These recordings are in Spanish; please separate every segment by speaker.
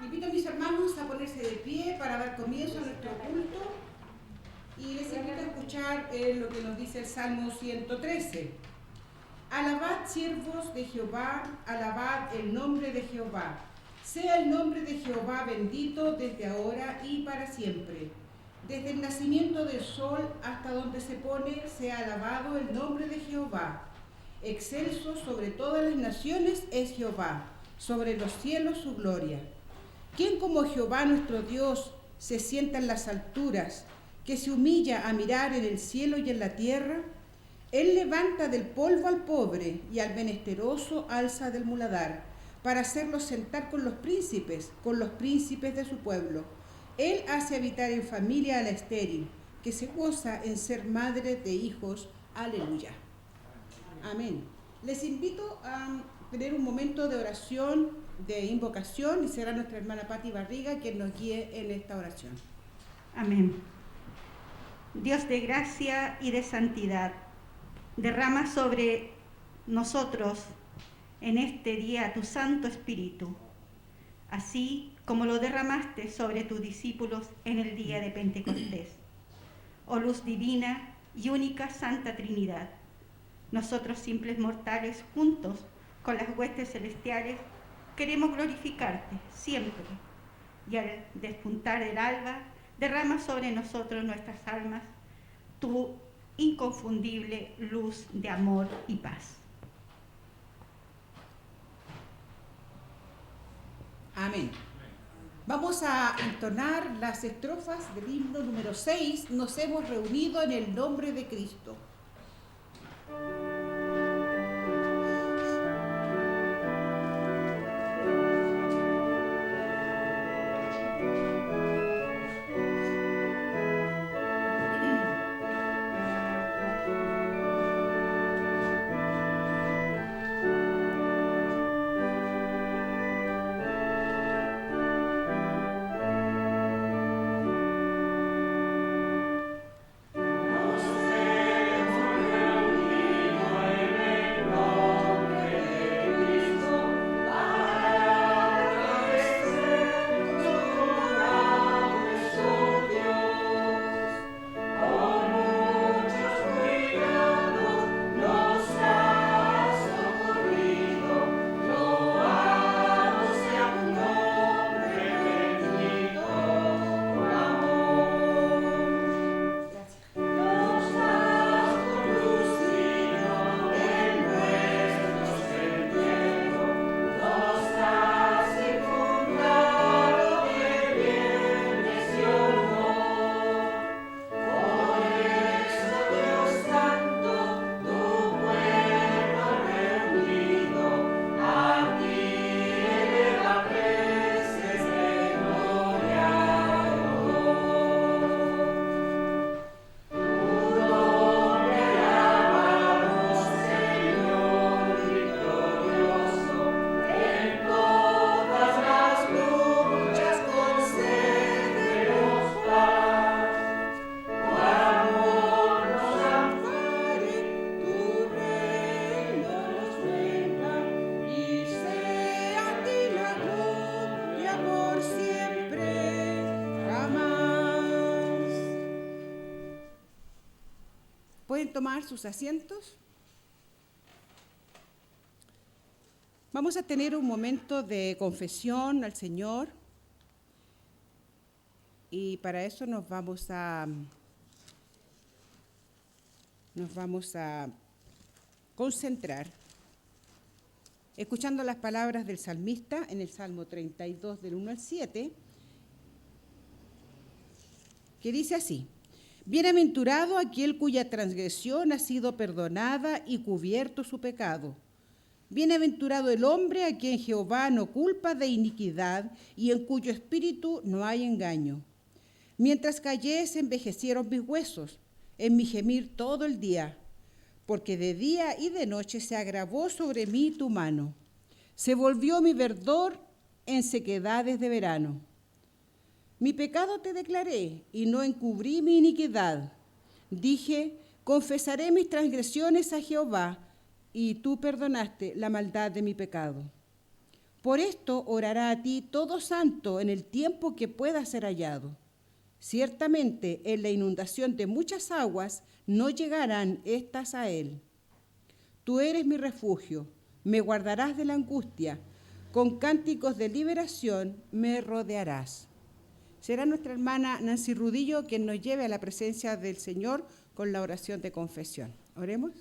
Speaker 1: Invito a mis hermanos a ponerse de pie para dar comienzo a nuestro culto y les invito a escuchar lo que nos dice el Salmo 113. Alabad, siervos de Jehová, alabad el nombre de Jehová. Sea el nombre de Jehová bendito desde ahora y para siempre. Desde el nacimiento del sol hasta donde se pone, sea alabado el nombre de Jehová. Excelso sobre todas las naciones es Jehová, sobre los cielos su gloria. ¿Quién como Jehová nuestro Dios se sienta en las alturas, que se humilla a mirar en el cielo y en la tierra? Él levanta del polvo al pobre y al menesteroso alza del muladar, para hacerlos sentar con los príncipes de su pueblo. Él hace habitar en familia a la estéril, que se goza en ser madre de hijos. Aleluya. Amén. Les invito a tener un momento de oración, de invocación, y será nuestra hermana Patti Barriga quien nos guíe en esta oración.
Speaker 2: Amén. Dios de gracia y de santidad, derrama sobre nosotros en este día tu Santo Espíritu, así como lo derramaste sobre tus discípulos en el día de Pentecostés. Oh luz divina y única Santa Trinidad, nosotros simples mortales, juntos con las huestes celestiales, queremos glorificarte siempre, y al despuntar el alba, derrama sobre nosotros nuestras almas tu inconfundible luz de amor y paz.
Speaker 1: Amén. Vamos a entonar las estrofas del himno número 6, Nos hemos reunido en el nombre de Cristo. ¿Pueden tomar sus asientos? Vamos a tener un momento de confesión al Señor y para eso nos vamos a concentrar escuchando las palabras del salmista en el Salmo 32 del 1 al 7, que dice así: Bienaventurado aquel cuya transgresión ha sido perdonada y cubierto su pecado. Bienaventurado el hombre a quien Jehová no culpa de iniquidad y en cuyo espíritu no hay engaño. Mientras callé se envejecieron mis huesos, en mi gemir todo el día, porque de día y de noche se agravó sobre mí tu mano. Se volvió mi verdor en sequedades de verano. Mi pecado te declaré y no encubrí mi iniquidad. Dije, confesaré mis transgresiones a Jehová, y tú perdonaste la maldad de mi pecado. Por esto orará a ti todo santo en el tiempo que pueda ser hallado. Ciertamente en la inundación de muchas aguas no llegarán estas a él. Tú eres mi refugio, me guardarás de la angustia, con cánticos de liberación me rodearás. Será nuestra hermana Nancy Rudillo quien nos lleve a la presencia del Señor con la oración de confesión. Oremos.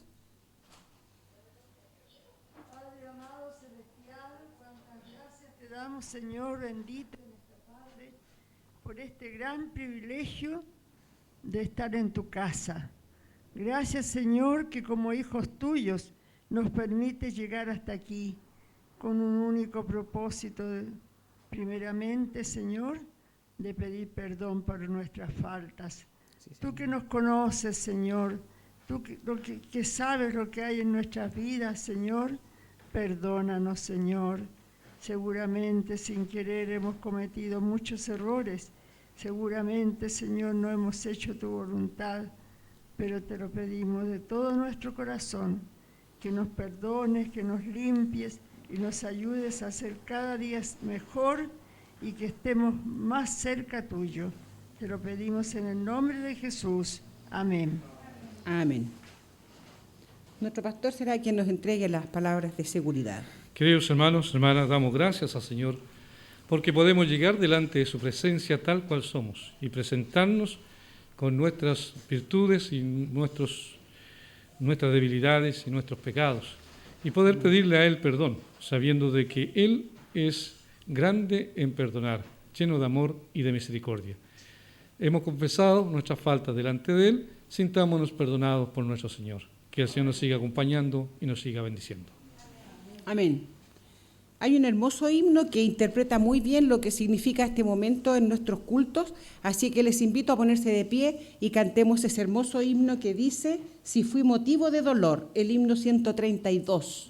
Speaker 3: Padre amado celestial, cuántas gracias te damos, Señor bendito, en esta tarde, por este gran privilegio de estar en tu casa. Gracias, Señor, que como hijos tuyos nos permite llegar hasta aquí con un único propósito, primeramente, Señor, de pedir perdón por nuestras faltas. Sí, tú que nos conoces, Señor, tú que sabes lo que hay en nuestras vidas, Señor, perdónanos, Señor. Seguramente sin querer hemos cometido muchos errores. Seguramente, Señor, no hemos hecho tu voluntad, pero te lo pedimos de todo nuestro corazón, que nos perdones, que nos limpies y nos ayudes a ser cada día mejor y que estemos más cerca tuyo. Te lo pedimos en el nombre de Jesús. Amén.
Speaker 1: Amén. Nuestro pastor será quien nos entregue las palabras de seguridad.
Speaker 4: Queridos hermanos, hermanas, damos gracias al Señor porque podemos llegar delante de su presencia tal cual somos y presentarnos con nuestras virtudes y nuestras debilidades y nuestros pecados y poder pedirle a Él perdón, sabiendo de que Él es grande en perdonar, lleno de amor y de misericordia. Hemos confesado nuestras faltas delante de Él, sintámonos perdonados por nuestro Señor. Que el Señor nos siga acompañando y nos siga bendiciendo.
Speaker 1: Amén. Hay un hermoso himno que interpreta muy bien lo que significa este momento en nuestros cultos, así que les invito a ponerse de pie y cantemos ese hermoso himno que dice, si fui motivo de dolor, el himno 132.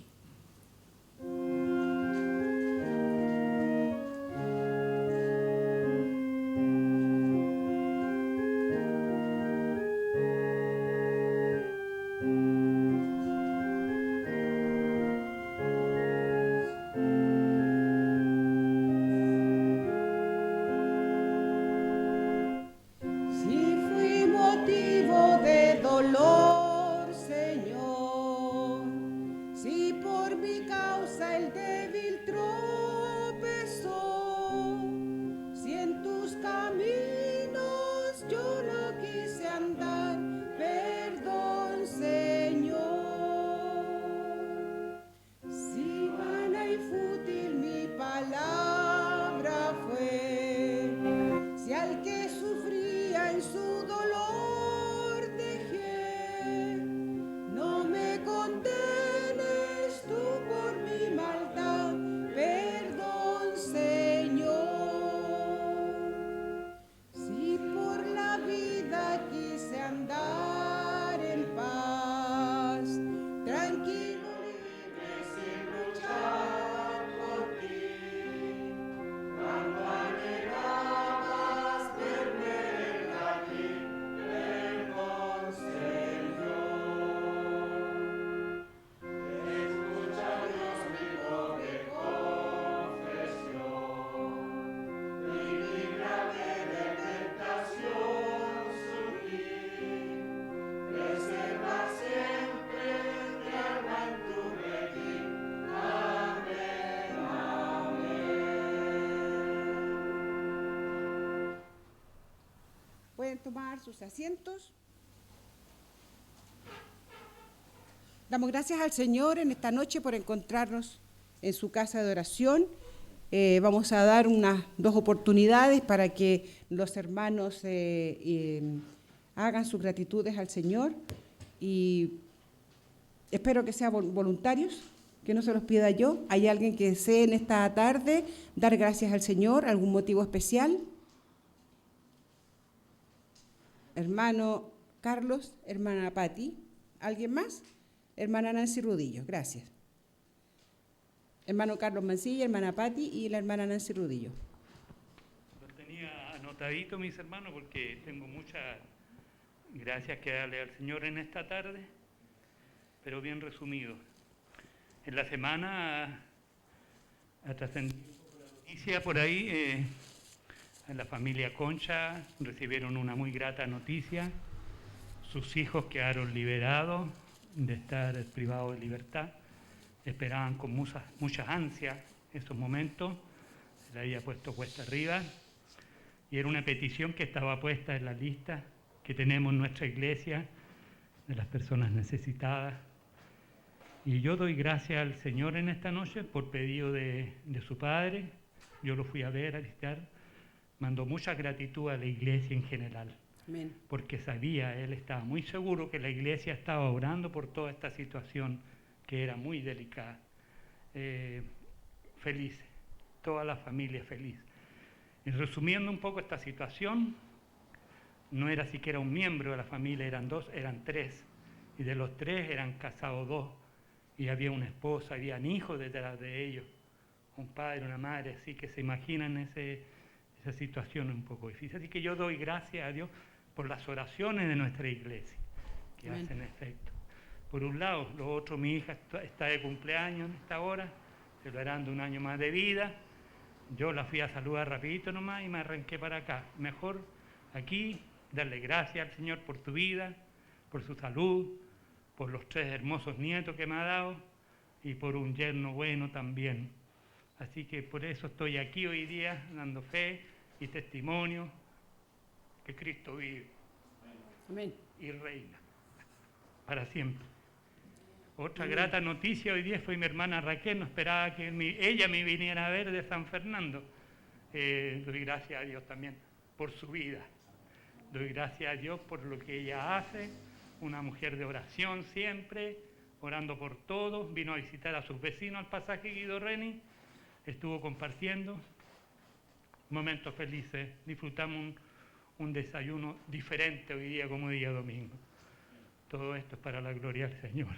Speaker 1: Pueden tomar sus asientos. Damos gracias al Señor en esta noche por encontrarnos en su casa de oración. Vamos a dar unas 2 oportunidades para que los hermanos hagan sus gratitudes al Señor y espero que sean voluntarios, que no se los pida yo. ¿Hay alguien que desee en esta tarde dar gracias al Señor? ¿Algún motivo especial? Hermano Carlos, hermana Patti, ¿alguien más? Hermana Nancy Rudillo, gracias. Hermano Carlos Mancilla, hermana Patti y la hermana Nancy Rudillo.
Speaker 5: Lo tenía anotadito, mis hermanos, porque tengo muchas gracias que darle al Señor en esta tarde, pero bien resumido. En la semana ha trascendido la noticia por ahí. En la familia Concha recibieron una muy grata noticia. Sus hijos quedaron liberados de estar privados de libertad. Esperaban con muchas ansias esos momentos. Se le había puesto cuesta arriba. Y era una petición que estaba puesta en la lista que tenemos en nuestra iglesia de las personas necesitadas. Y yo doy gracias al Señor en esta noche por pedido de su padre. Yo lo fui a ver, a visitar. Mandó mucha gratitud a la iglesia en general.
Speaker 1: Amén.
Speaker 5: Porque sabía, él estaba muy seguro que la iglesia estaba orando por toda esta situación que era muy delicada. Felices, toda la familia feliz. Y resumiendo un poco esta situación, no era siquiera un miembro de la familia, eran dos, eran tres. Y de los tres eran casados dos. Y había una esposa, habían hijos detrás de ellos. Un padre, una madre, así que se imaginan esa situación un poco difícil. Así que yo doy gracias a Dios por las oraciones de nuestra iglesia, que
Speaker 1: Amén.
Speaker 5: hacen efecto. Por un lado, lo otro, mi hija está de cumpleaños en esta hora, celebrando un año más de vida. Yo la fui a saludar rapidito nomás y me arranqué para acá. Mejor aquí darle gracias al Señor por tu vida, por su salud, por los 3 hermosos nietos que me ha dado y por un yerno bueno también. Así que por eso estoy aquí hoy día dando fe y testimonio que Cristo vive.
Speaker 1: Amén.
Speaker 5: Y reina para siempre. Otra grata noticia hoy día fue mi hermana Raquel, no esperaba que ella me viniera a ver de San Fernando. Doy gracias a Dios también por su vida. Doy gracias a Dios por lo que ella hace, una mujer de oración siempre, orando por todos. Vino a visitar a sus vecinos al pasaje Guido Reni, estuvo compartiendo momentos felices. Disfrutamos un desayuno diferente hoy día como día domingo. Todo esto es para la gloria del Señor.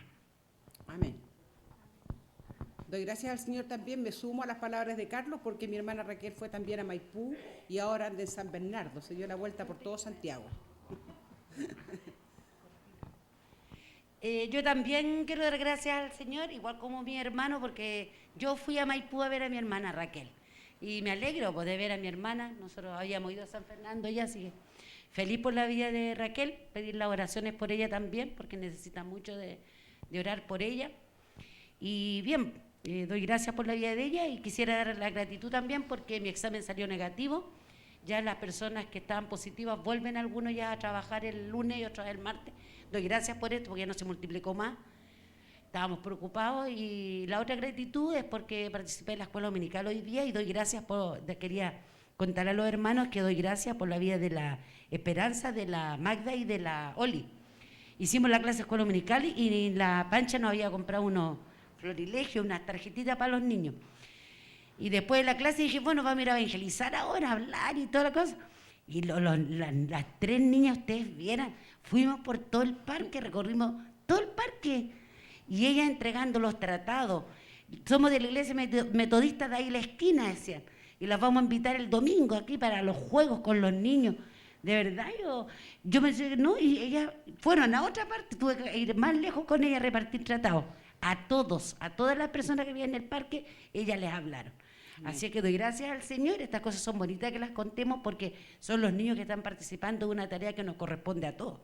Speaker 1: Amén. Doy gracias al Señor también, me sumo a las palabras de Carlos, porque mi hermana Raquel fue también a Maipú y ahora anda en San Bernardo, se dio la vuelta por todo Santiago.
Speaker 6: Yo también quiero dar gracias al Señor, igual como mi hermano, porque yo fui a Maipú a ver a mi hermana Raquel. Y me alegro de ver a mi hermana, nosotros habíamos ido a San Fernando, ella sigue feliz por la vida de Raquel, pedir las oraciones por ella también, porque necesita mucho de orar por ella. Y bien, doy gracias por la vida de ella y quisiera dar la gratitud también porque mi examen salió negativo. Ya las personas que estaban positivas vuelven algunos ya a trabajar el lunes y otros el martes. Doy gracias por esto porque ya no se multiplicó más. Estábamos preocupados y la otra gratitud es porque participé en la escuela dominical hoy día y doy gracias quería contar a los hermanos que doy gracias por la vida de la Esperanza, de la Magda y de la Oli. Hicimos la clase de escuela dominical y la Pancha nos había comprado unos florilegios, unas tarjetitas para los niños. Y después de la clase dije, bueno, vamos a ir a evangelizar ahora, a hablar y toda la cosa. Y las 3 niñas, ustedes vieran, fuimos por todo el parque, recorrimos todo el parque. Y ellas entregando los tratados. Somos de la iglesia metodista de ahí la esquina, decían. Y las vamos a invitar el domingo aquí para los juegos con los niños. De verdad, yo pensé, no, y ellas fueron a otra parte, tuve que ir más lejos con ellas a repartir tratados. A todas las personas que vivían en el parque, ellas les hablaron. Así que doy gracias al Señor, estas cosas son bonitas que las contemos porque son los niños que están participando de una tarea que nos corresponde a todos.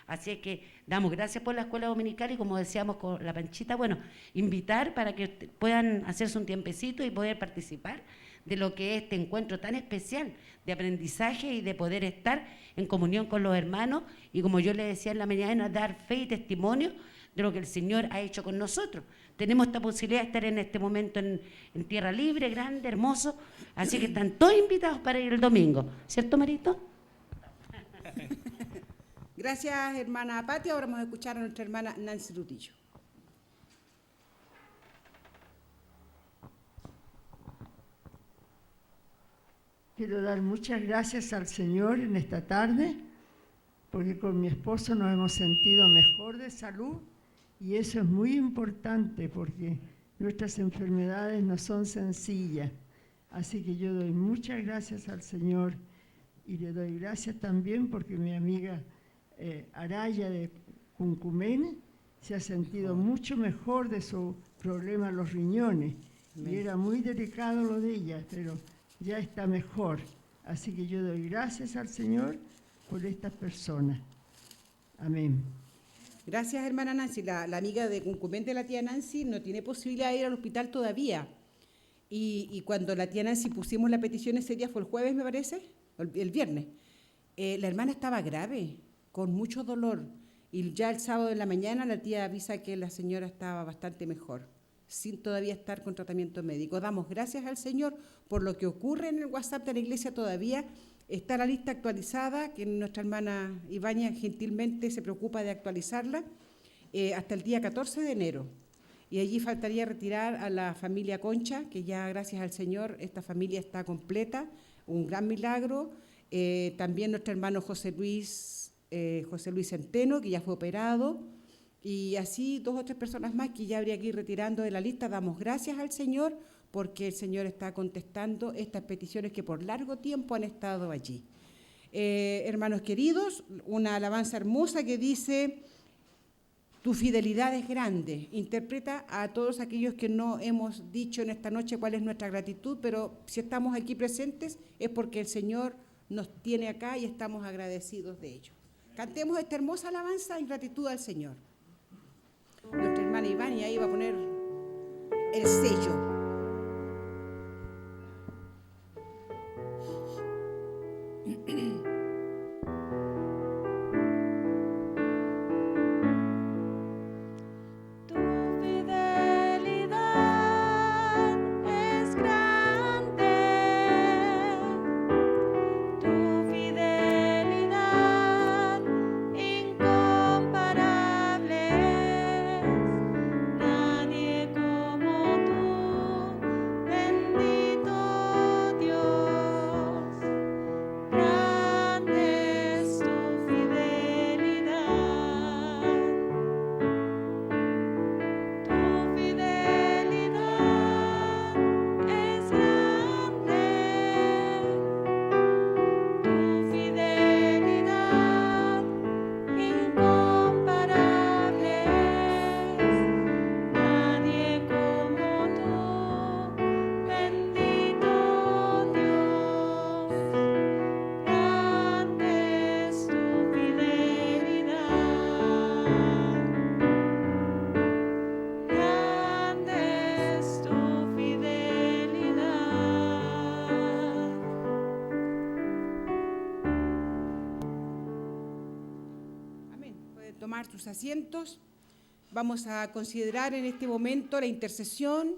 Speaker 6: Así que damos gracias por la escuela dominical y como decíamos con la Panchita, bueno, invitar para que puedan hacerse un tiempecito y poder participar de lo que es este encuentro tan especial de aprendizaje y de poder estar en comunión con los hermanos y como yo les decía en la mañana, dar fe y testimonio de lo que el Señor ha hecho con nosotros. Tenemos esta posibilidad de estar en este momento en tierra libre, grande, hermoso, así que están todos invitados para ir el domingo, ¿cierto, Marito?
Speaker 1: Gracias, hermana Pati. Ahora vamos a escuchar a nuestra hermana Nancy Rutillo.
Speaker 3: Quiero dar muchas gracias al Señor en esta tarde, porque con mi esposo nos hemos sentido mejor de salud y eso es muy importante porque nuestras enfermedades no son sencillas. Así que yo doy muchas gracias al Señor y le doy gracias también porque mi amiga Araya de Cuncumén se ha sentido mucho mejor de su problema a los riñones y era muy delicado lo de ella, pero ya está mejor. Así que yo doy gracias al Señor por estas personas. Amén.
Speaker 1: Gracias, hermana Nancy. La amiga de Cuncumén de la tía Nancy no tiene posibilidad de ir al hospital todavía. Y cuando la tía Nancy pusimos la petición ese día, fue el jueves, me parece, el viernes, la hermana estaba grave, con mucho dolor. Y ya el sábado en la mañana la tía avisa que la señora estaba bastante mejor, sin todavía estar con tratamiento médico. Damos gracias al Señor por lo que ocurre en el WhatsApp de la iglesia todavía. Está la lista actualizada, que nuestra hermana Ibaña gentilmente se preocupa de actualizarla, hasta el día 14 de enero. Y allí faltaría retirar a la familia Concha, que ya gracias al Señor esta familia está completa, un gran milagro. También nuestro hermano José Luis Centeno, que ya fue operado, y así 2 o 3 personas más que ya habría que ir retirando de la lista. Damos gracias al Señor porque el Señor está contestando estas peticiones que por largo tiempo han estado allí. Hermanos queridos, una alabanza hermosa que dice: tu fidelidad es grande. Interpreta a todos aquellos que no hemos dicho en esta noche cuál es nuestra gratitud, pero si estamos aquí presentes es porque el Señor nos tiene acá y estamos agradecidos de ello. Cantemos esta hermosa alabanza en gratitud al Señor. Nuestra hermana Iván ahí va a poner el sello. Tomar sus asientos. Vamos a considerar en este momento la intercesión.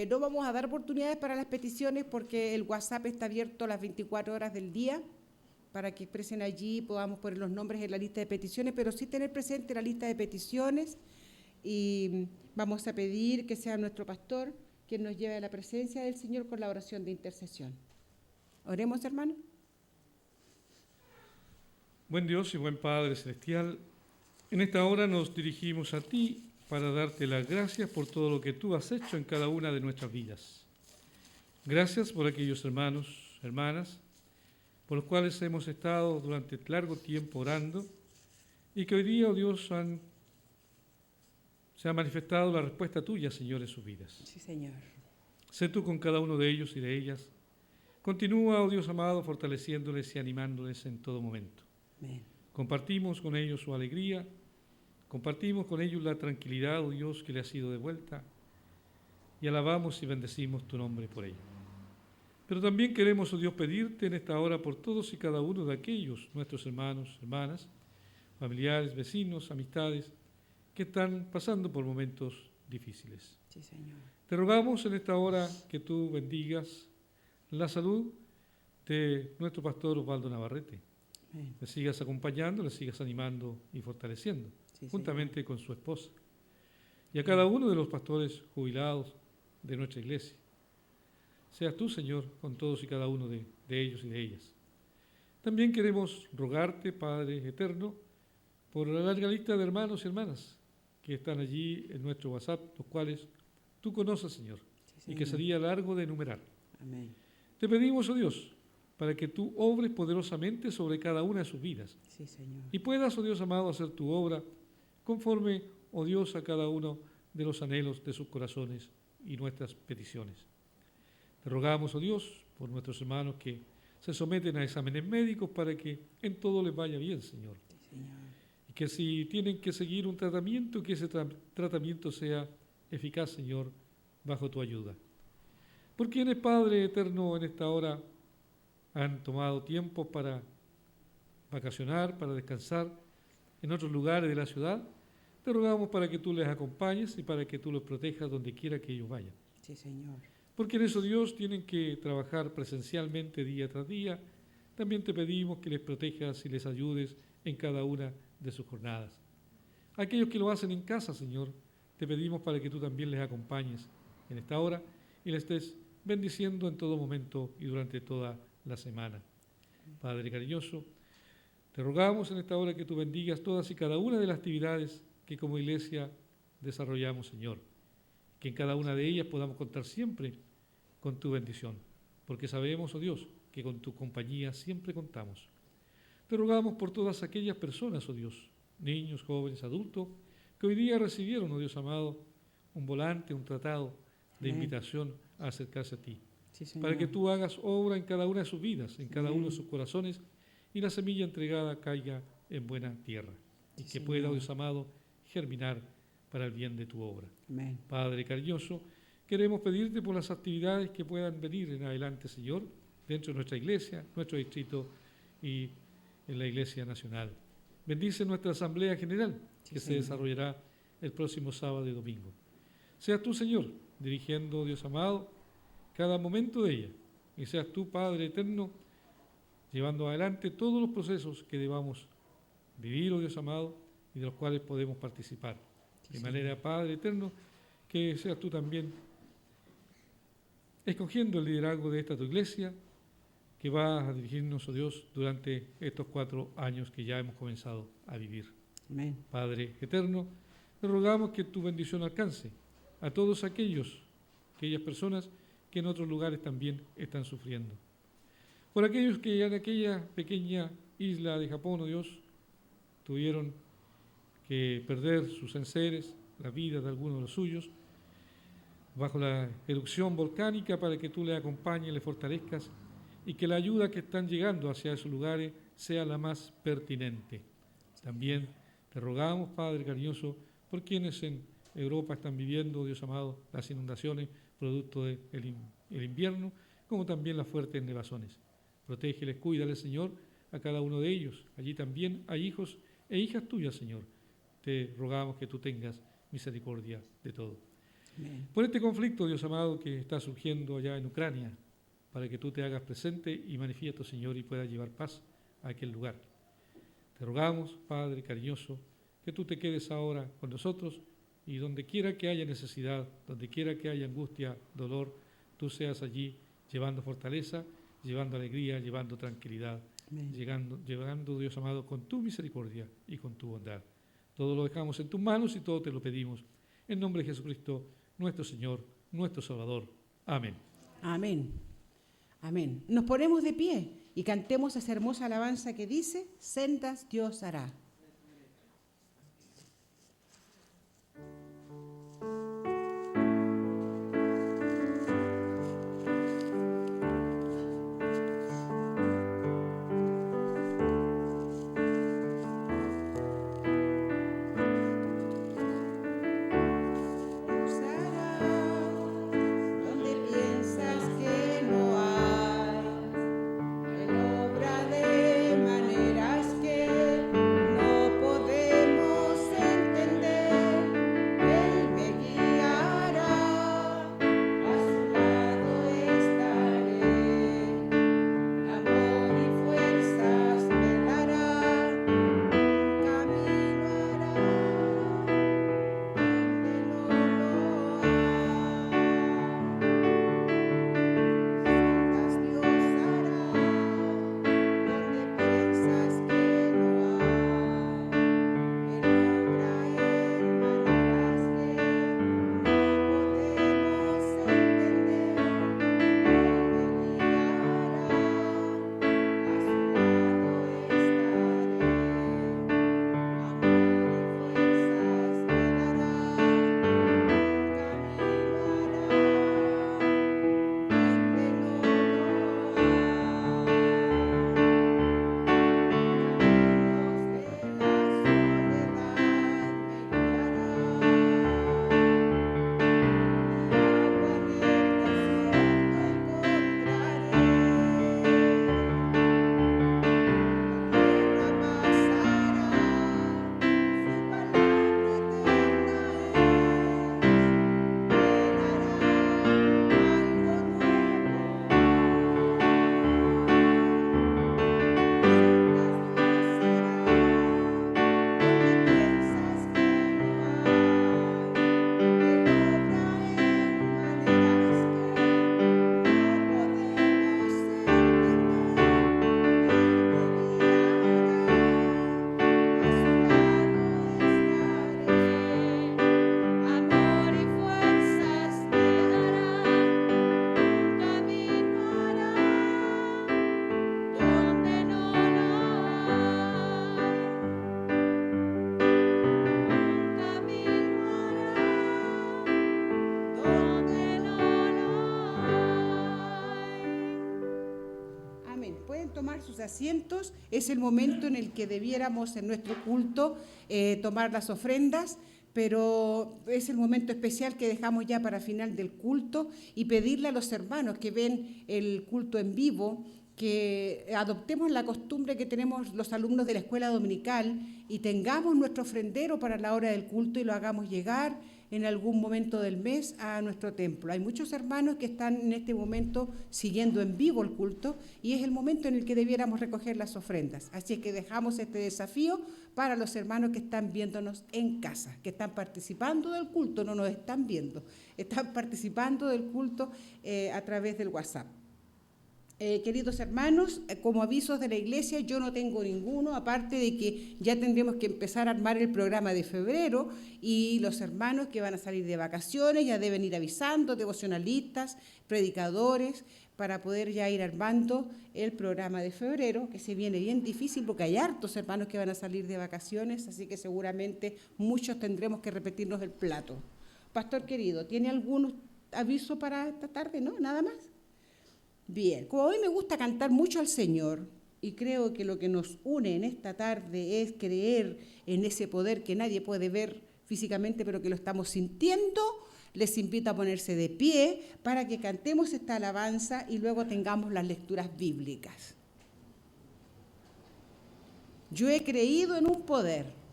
Speaker 1: No vamos a dar oportunidades para las peticiones porque el WhatsApp está abierto las 24 horas del día para que expresen allí, podamos poner los nombres en la lista de peticiones, pero sí tener presente la lista de peticiones, y vamos a pedir que sea nuestro pastor quien nos lleve a la presencia del Señor con la oración de intercesión. Oremos, hermano.
Speaker 4: Buen Dios y buen Padre Celestial, en esta hora nos dirigimos a ti para darte las gracias por todo lo que tú has hecho en cada una de nuestras vidas. Gracias por aquellos hermanos, hermanas, por los cuales hemos estado durante largo tiempo orando y que hoy día, oh Dios, se ha manifestado la respuesta tuya, Señor, en sus vidas.
Speaker 1: Sí, Señor.
Speaker 4: Sé tú con cada uno de ellos y de ellas. Continúa, oh Dios amado, fortaleciéndoles y animándoles en todo momento.
Speaker 1: Amén.
Speaker 4: Compartimos con ellos su alegría, compartimos con ellos la tranquilidad, oh Dios, que le ha sido devuelta, y alabamos y bendecimos tu nombre por ello. Pero también queremos, oh Dios, pedirte en esta hora por todos y cada uno de aquellos, nuestros hermanos, hermanas, familiares, vecinos, amistades, que están pasando por momentos difíciles.
Speaker 1: Sí, Señor.
Speaker 4: Te rogamos en esta hora que tú bendigas la salud de nuestro pastor Osvaldo Navarrete.
Speaker 1: Amén.
Speaker 4: Le sigas acompañando, le sigas animando y fortaleciendo,
Speaker 1: Sí,
Speaker 4: juntamente con su esposa. Y a cada uno de los pastores jubilados de nuestra iglesia. Seas tú, Señor, con todos y cada uno de ellos y de ellas. También queremos rogarte, Padre eterno, por la larga lista de hermanos y hermanas que están allí en nuestro WhatsApp, los cuales tú conoces, Señor,
Speaker 1: Sí,
Speaker 4: y que
Speaker 1: Señor.
Speaker 4: sería largo de enumerar.
Speaker 1: Amén.
Speaker 4: Te pedimos, oh Dios, para que tú obres poderosamente sobre cada una de sus vidas
Speaker 1: Sí, Señor.
Speaker 4: y puedas, oh Dios amado, hacer tu obra conforme, oh Dios, a cada uno de los anhelos de sus corazones y nuestras peticiones. Te rogamos, oh Dios, por nuestros hermanos que se someten a exámenes médicos para que en todo les vaya bien, Señor.
Speaker 1: Sí, Señor.
Speaker 4: Y que si tienen que seguir un tratamiento, que ese tratamiento sea eficaz, Señor, bajo tu ayuda. Por quienes, Padre eterno, en esta hora han tomado tiempo para vacacionar, para descansar en otros lugares de la ciudad, te rogamos para que tú les acompañes y para que tú los protejas donde quiera que ellos vayan.
Speaker 1: Sí, Señor.
Speaker 4: Porque en eso, Dios, tienen que trabajar presencialmente día tras día. También te pedimos que les protejas y les ayudes en cada una de sus jornadas. Aquellos que lo hacen en casa, Señor, te pedimos para que tú también les acompañes en esta hora y les estés bendiciendo en todo momento y durante toda la semana. Padre cariñoso, te rogamos en esta hora que tú bendigas todas y cada una de las actividades que como iglesia desarrollamos, Señor. Que en cada una de ellas podamos contar siempre con tu bendición, porque sabemos, oh Dios, que con tu compañía siempre contamos. Te rogamos por todas aquellas personas, oh Dios, niños, jóvenes, adultos, que hoy día recibieron, oh Dios amado, un volante, un tratado de invitación a acercarse a ti,
Speaker 1: Sí, Señor.
Speaker 4: para que tú hagas obra en cada una de sus vidas, en cada uno de sus corazones, y la semilla entregada caiga en buena tierra, y
Speaker 1: Sí,
Speaker 4: que pueda, oh
Speaker 1: Señor.
Speaker 4: Dios amado, germinar para el bien de tu obra.
Speaker 1: Amén.
Speaker 4: Padre cariñoso, queremos pedirte por las actividades que puedan venir en adelante, Señor, dentro de nuestra iglesia, nuestro distrito y en la Iglesia Nacional. Bendice nuestra Asamblea General,
Speaker 1: Sí,
Speaker 4: que se
Speaker 1: Señor.
Speaker 4: desarrollará el próximo sábado y domingo. Seas tú, Señor, dirigiendo, Dios amado, cada momento de ella, y seas tú, Padre eterno, llevando adelante todos los procesos que debamos vivir, oh Dios amado, y de los cuales podemos participar. De manera, Padre eterno, que seas tú también escogiendo el liderazgo de esta tu iglesia, que va a dirigirnos, oh Dios, durante estos 4 años que ya hemos comenzado a vivir.
Speaker 1: Amén.
Speaker 4: Padre eterno, te rogamos que tu bendición alcance a todos aquellas personas que en otros lugares también están sufriendo. Por aquellos que en aquella pequeña isla de Japón, oh Dios, tuvieron que perder sus enseres, la vida de algunos de los suyos, bajo la erupción volcánica, para que tú le acompañes, le fortalezcas y que la ayuda que están llegando hacia esos lugares sea la más pertinente. También te rogamos, Padre cariñoso, por quienes en Europa están viviendo, Dios amado, las inundaciones producto del invierno, como también las fuertes nevazones. Protégeles, cuídales, Señor, a cada uno de ellos. Allí también hay hijos e hijas tuyas, Señor. Te rogamos que tú tengas misericordia de todo.
Speaker 1: Amén.
Speaker 4: Por este conflicto, Dios amado, que está surgiendo allá en Ucrania, para que tú te hagas presente y manifiestes, Señor, y puedas llevar paz a aquel lugar. Te rogamos, Padre cariñoso, que tú te quedes ahora con nosotros y donde quiera que haya necesidad, donde quiera que haya angustia, dolor, tú seas allí llevando fortaleza, llevando alegría, llevando tranquilidad,
Speaker 1: Amén.
Speaker 4: llevando, Dios amado, con tu misericordia y con tu bondad. Todo lo dejamos en tus manos y todo te lo pedimos. En nombre de Jesucristo, nuestro Señor, nuestro Salvador. Amén.
Speaker 1: Amén. Amén. Nos ponemos de pie y cantemos esa hermosa alabanza que dice, sendas Dios hará. Donde piensas que no hay, Él obra de maneras que no pueden tomar sus asientos. Es el momento en el que debiéramos en nuestro culto tomar las ofrendas, pero es el momento especial que dejamos ya para final del culto y pedirle a los hermanos que ven el culto en vivo que adoptemos la costumbre que tenemos los alumnos de la escuela dominical y tengamos nuestro ofrendero para la hora del culto y lo hagamos llegar en algún momento del mes a nuestro templo. Hay muchos hermanos que están en este momento siguiendo en vivo el culto y es el momento en el que debiéramos recoger las ofrendas. Así que dejamos este desafío para los hermanos que están viéndonos en casa, que están participando del culto, no nos están viendo, están participando del culto a través del WhatsApp. Queridos hermanos, como avisos de la iglesia yo no tengo ninguno, aparte de que ya tendremos que empezar a armar el programa de febrero y los hermanos que van a salir de vacaciones ya deben ir avisando, devocionalistas, predicadores, para poder ya ir armando el programa de febrero, que se viene bien difícil porque hay hartos hermanos que van a salir de vacaciones, así que seguramente muchos tendremos que repetirnos el plato. Pastor querido, ¿tiene algún aviso para esta tarde? ¿No? ¿Nada más? Bien, como hoy me gusta cantar mucho al Señor y creo que lo que nos une en esta tarde es creer en ese poder que nadie puede ver físicamente pero que lo estamos sintiendo, les invito a ponerse de pie para que cantemos esta alabanza y luego tengamos las lecturas bíblicas. Yo he creído en un poder.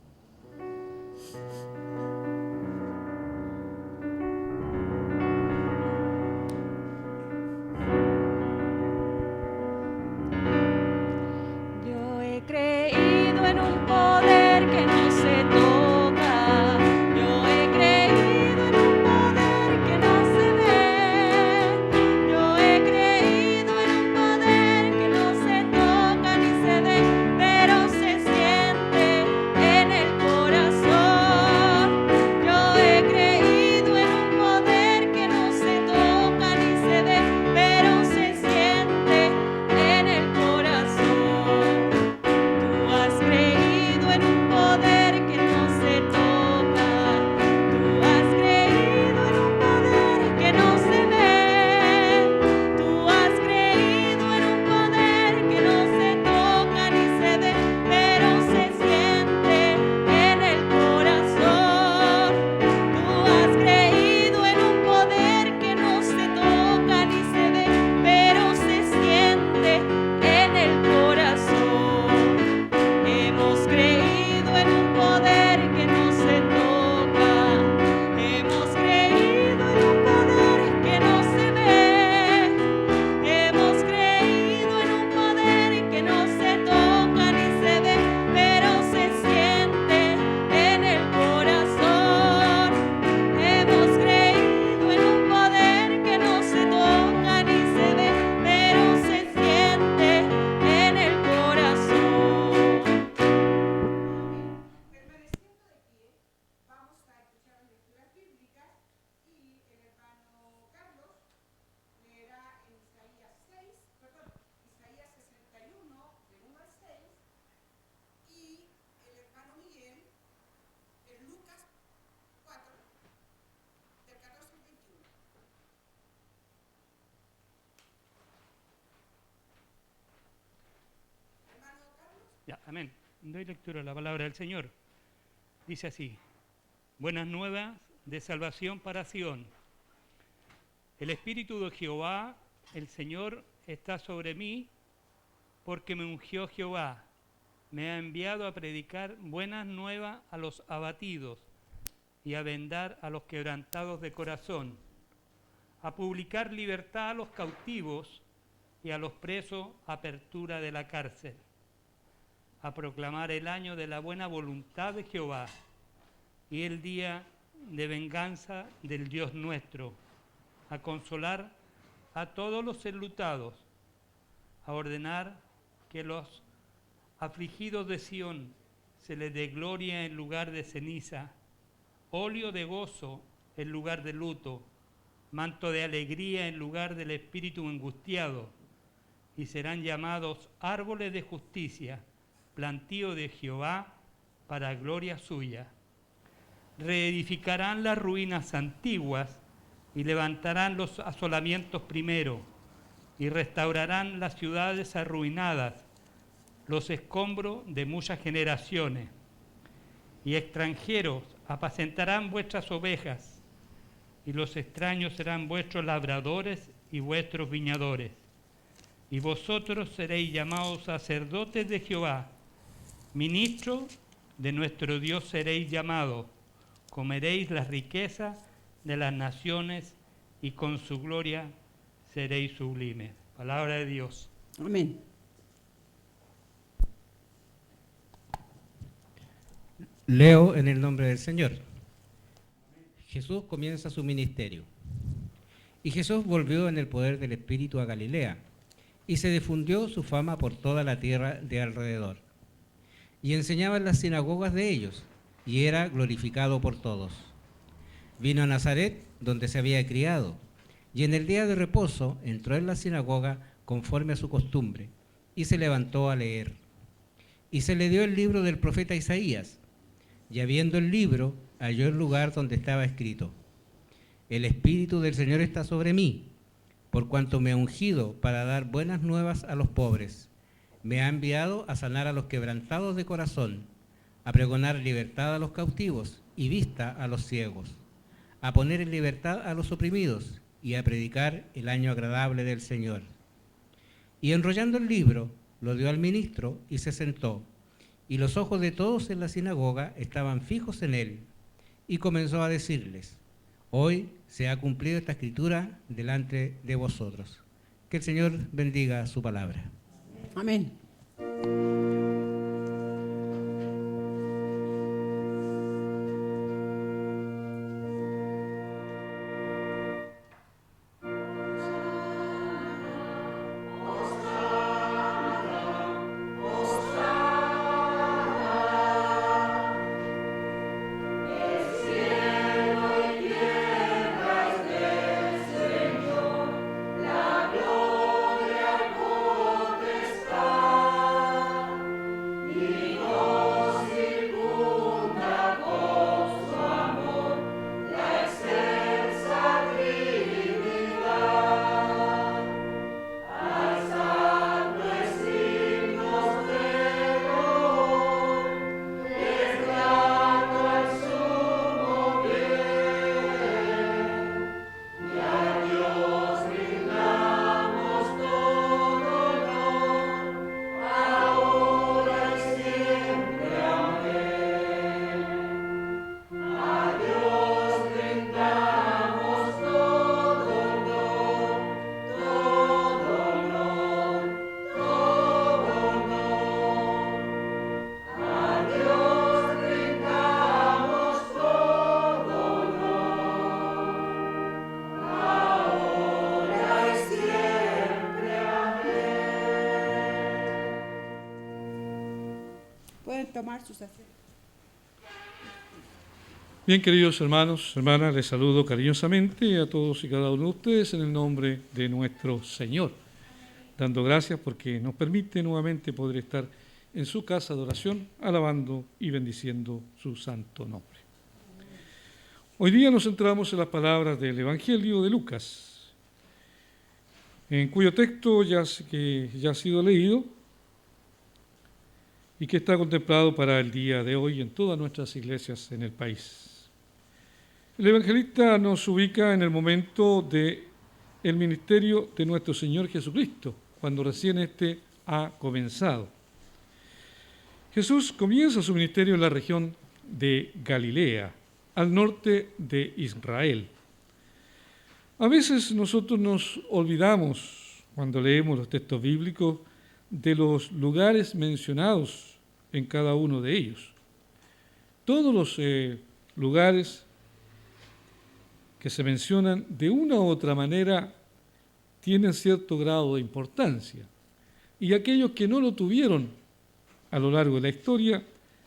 Speaker 7: Creído en un poder que no se toca. Yo he creído en un poder que no se ve. Yo he creído en un poder que no se toca ni se ve, pero se siente en el corazón. Yo he creído en un poder que no se toca ni se ve, pero se siente en el corazón. Tú has creído en un poder que no se toca. Tú has creído en un poder que no se ve. Tú has creído en un poder que no se toca ni se ve, pero se siente en el corazón. Tú has creído en un poder que no se toca ni se ve, pero se siente en el corazón. Hemos creído en un poder que no se toca. Hemos creído en un poder que no se ve. Hemos creído en un poder que no se toca ni se ve, pero se siente en el corazón. Hemos creído en un poder que no se toca ni se ve, pero se siente en el corazón.
Speaker 1: Permaneciendo de pie, vamos a escuchar las lecturas bíblicas y el hermano Carlos leerá en Isaías 61, del 1 al 6, y el hermano Miguel en Lucas 4, del 14 al 21. Hermano Carlos.
Speaker 5: Ya, amén. Doy lectura a la palabra del Señor. Dice así: buenas nuevas de salvación para Sión. El Espíritu de Jehová, el Señor, está sobre mí, porque me ungió Jehová. Me ha enviado a predicar buenas nuevas a los abatidos y a vendar a los quebrantados de corazón, a publicar libertad a los cautivos y a los presos apertura de la cárcel, a proclamar el año de la buena voluntad de Jehová y el día de venganza del Dios nuestro, a consolar a todos los enlutados, a ordenar que los afligidos de Sión se les dé gloria en lugar de ceniza, óleo de gozo en lugar de luto, manto de alegría en lugar del espíritu angustiado, y serán llamados árboles de justicia, plantío de Jehová para gloria suya. Reedificarán las ruinas antiguas y levantarán los asolamientos primero, y restaurarán las ciudades arruinadas, los escombros de muchas generaciones. Y extranjeros apacentarán vuestras ovejas, y los extraños serán vuestros labradores y vuestros viñadores. Y vosotros seréis llamados sacerdotes de Jehová, ministros de nuestro Dios seréis llamados. Comeréis las riquezas de las naciones y con su gloria seréis sublimes. Palabra de Dios.
Speaker 1: Amén.
Speaker 8: Leo en el nombre del Señor. Jesús comienza su ministerio. Y Jesús volvió en el poder del Espíritu a Galilea, y se difundió su fama por toda la tierra de alrededor. Y enseñaba en las sinagogas de ellos, y era glorificado por todos. Vino a Nazaret, donde se había criado, y en el día de reposo entró en la sinagoga conforme a su costumbre, y se levantó a leer. Y se le dio el libro del profeta Isaías, y abriendo el libro, halló el lugar donde estaba escrito: El Espíritu del Señor está sobre mí, por cuanto me ha ungido para dar buenas nuevas a los pobres. Me ha enviado a sanar a los quebrantados de corazón, a pregonar libertad a los cautivos y vista a los ciegos, a poner en libertad a los oprimidos y a predicar el año agradable del Señor. Y enrollando el libro, lo dio al ministro y se sentó, y los ojos de todos en la sinagoga estaban fijos en él, y comenzó a decirles: Hoy se ha cumplido esta escritura delante de vosotros. Que el Señor bendiga su palabra.
Speaker 1: Amén. Tomar sus asientos.
Speaker 4: Bien, queridos hermanos, hermanas, les saludo cariñosamente a todos y cada uno de ustedes en el nombre de nuestro Señor, dando gracias porque nos permite nuevamente poder estar en su casa de oración, alabando y bendiciendo su santo nombre. Hoy día nos centramos en las palabras del Evangelio de Lucas, en cuyo texto ya ha sido leído y que está contemplado para el día de hoy en todas nuestras iglesias en el país. El evangelista nos ubica en el momento del ministerio de nuestro Señor Jesucristo, cuando recién éste ha comenzado. Jesús comienza su ministerio en la región de Galilea, al norte de Israel. A veces nosotros nos olvidamos, cuando leemos los textos bíblicos, de los lugares mencionados en cada uno de ellos. Todos los lugares que se mencionan de una u otra manera tienen cierto grado de importancia, y aquellos que no lo tuvieron a lo largo de la historia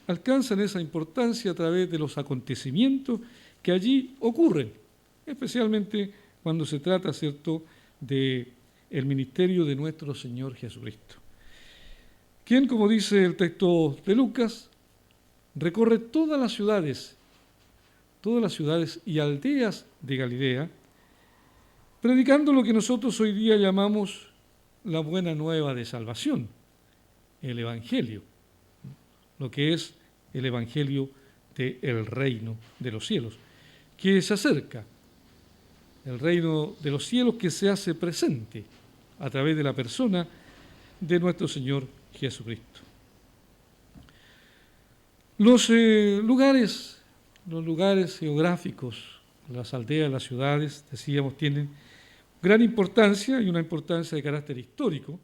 Speaker 4: alcanzan esa importancia a través de los acontecimientos que allí ocurren, especialmente cuando se trata, ¿cierto?, de el ministerio de nuestro Señor Jesucristo, quien, como dice el texto de Lucas, recorre todas las ciudades y aldeas de Galilea, predicando lo que nosotros hoy día llamamos la buena nueva de salvación, el Evangelio, lo que es el Evangelio del reino de los cielos, que se acerca, el reino de los cielos que se hace presente a través de la persona de nuestro Señor Jesucristo. Los lugares geográficos, las aldeas, las ciudades, decíamos, tienen gran importancia y una importancia de carácter histórico,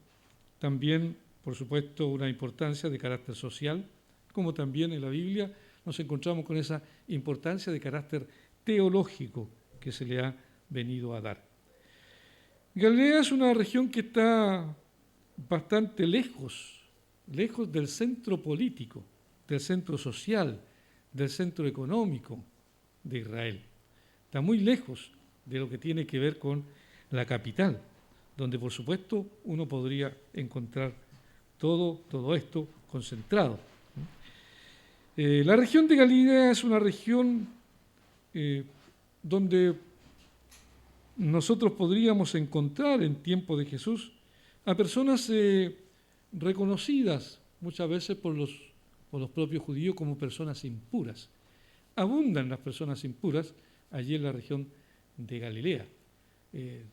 Speaker 4: también, por supuesto, una importancia de carácter social, como también en la Biblia nos encontramos con esa importancia de carácter teológico que se le ha venido a dar. Galilea es una región que está bastante lejos del centro político, del centro social, del centro económico de Israel. Está muy lejos de lo que tiene que ver con la capital, donde por supuesto uno podría encontrar todo esto concentrado. La región de Galilea es una región donde nosotros podríamos encontrar en tiempo de Jesús a personas reconocidas muchas veces por los propios judíos como personas impuras. Abundan las personas impuras allí en la región de Galilea.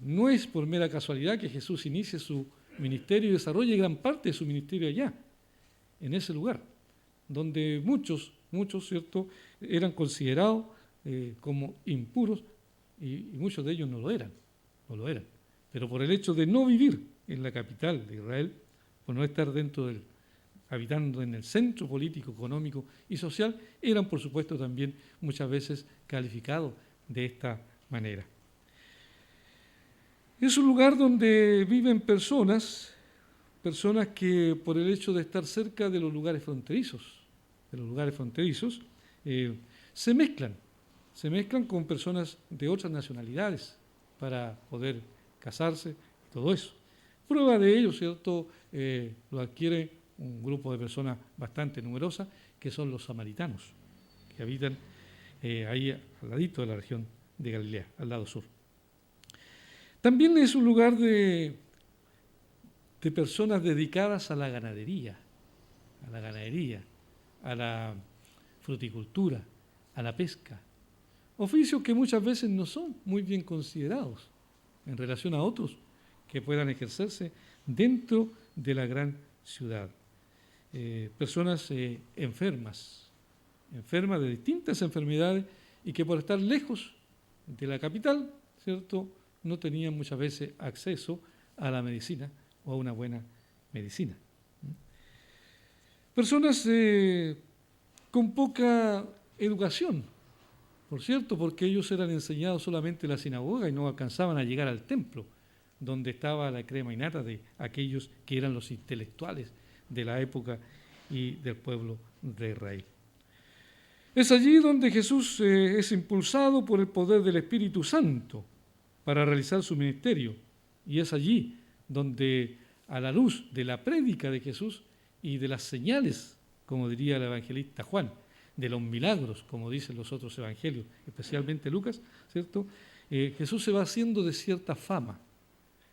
Speaker 4: No es por mera casualidad que Jesús inicie su ministerio y desarrolle gran parte de su ministerio allá, en ese lugar, donde muchos, ¿cierto?, eran considerados como impuros y muchos de ellos no lo eran. Pero por el hecho de no vivir en la capital de Israel, por no estar habitando en el centro político, económico y social, eran por supuesto también muchas veces calificados de esta manera. Es un lugar donde viven personas que por el hecho de estar cerca de los lugares fronterizos, se mezclan con personas de otras nacionalidades para poder casarse, todo eso. Prueba de ello, ¿cierto?, lo adquiere un grupo de personas bastante numerosas, que son los samaritanos, que habitan ahí al ladito de la región de Galilea, al lado sur. También es un lugar de personas dedicadas a la ganadería, a la fruticultura, a la pesca, oficios que muchas veces no son muy bien considerados en relación a otros que puedan ejercerse dentro de la gran ciudad. Personas enfermas de distintas enfermedades y que por estar lejos de la capital, ¿cierto?, no tenían muchas veces acceso a la medicina o a una buena medicina. Personas con poca educación, por cierto, porque ellos eran enseñados solamente en la sinagoga y no alcanzaban a llegar al templo, donde estaba la crema innata de aquellos que eran los intelectuales de la época y del pueblo de Israel. Es allí donde Jesús es impulsado por el poder del Espíritu Santo para realizar su ministerio, y es allí donde, a la luz de la prédica de Jesús y de las señales, como diría el evangelista Juan, de los milagros, como dicen los otros evangelios, especialmente Lucas, ¿cierto?, Jesús se va haciendo de cierta fama,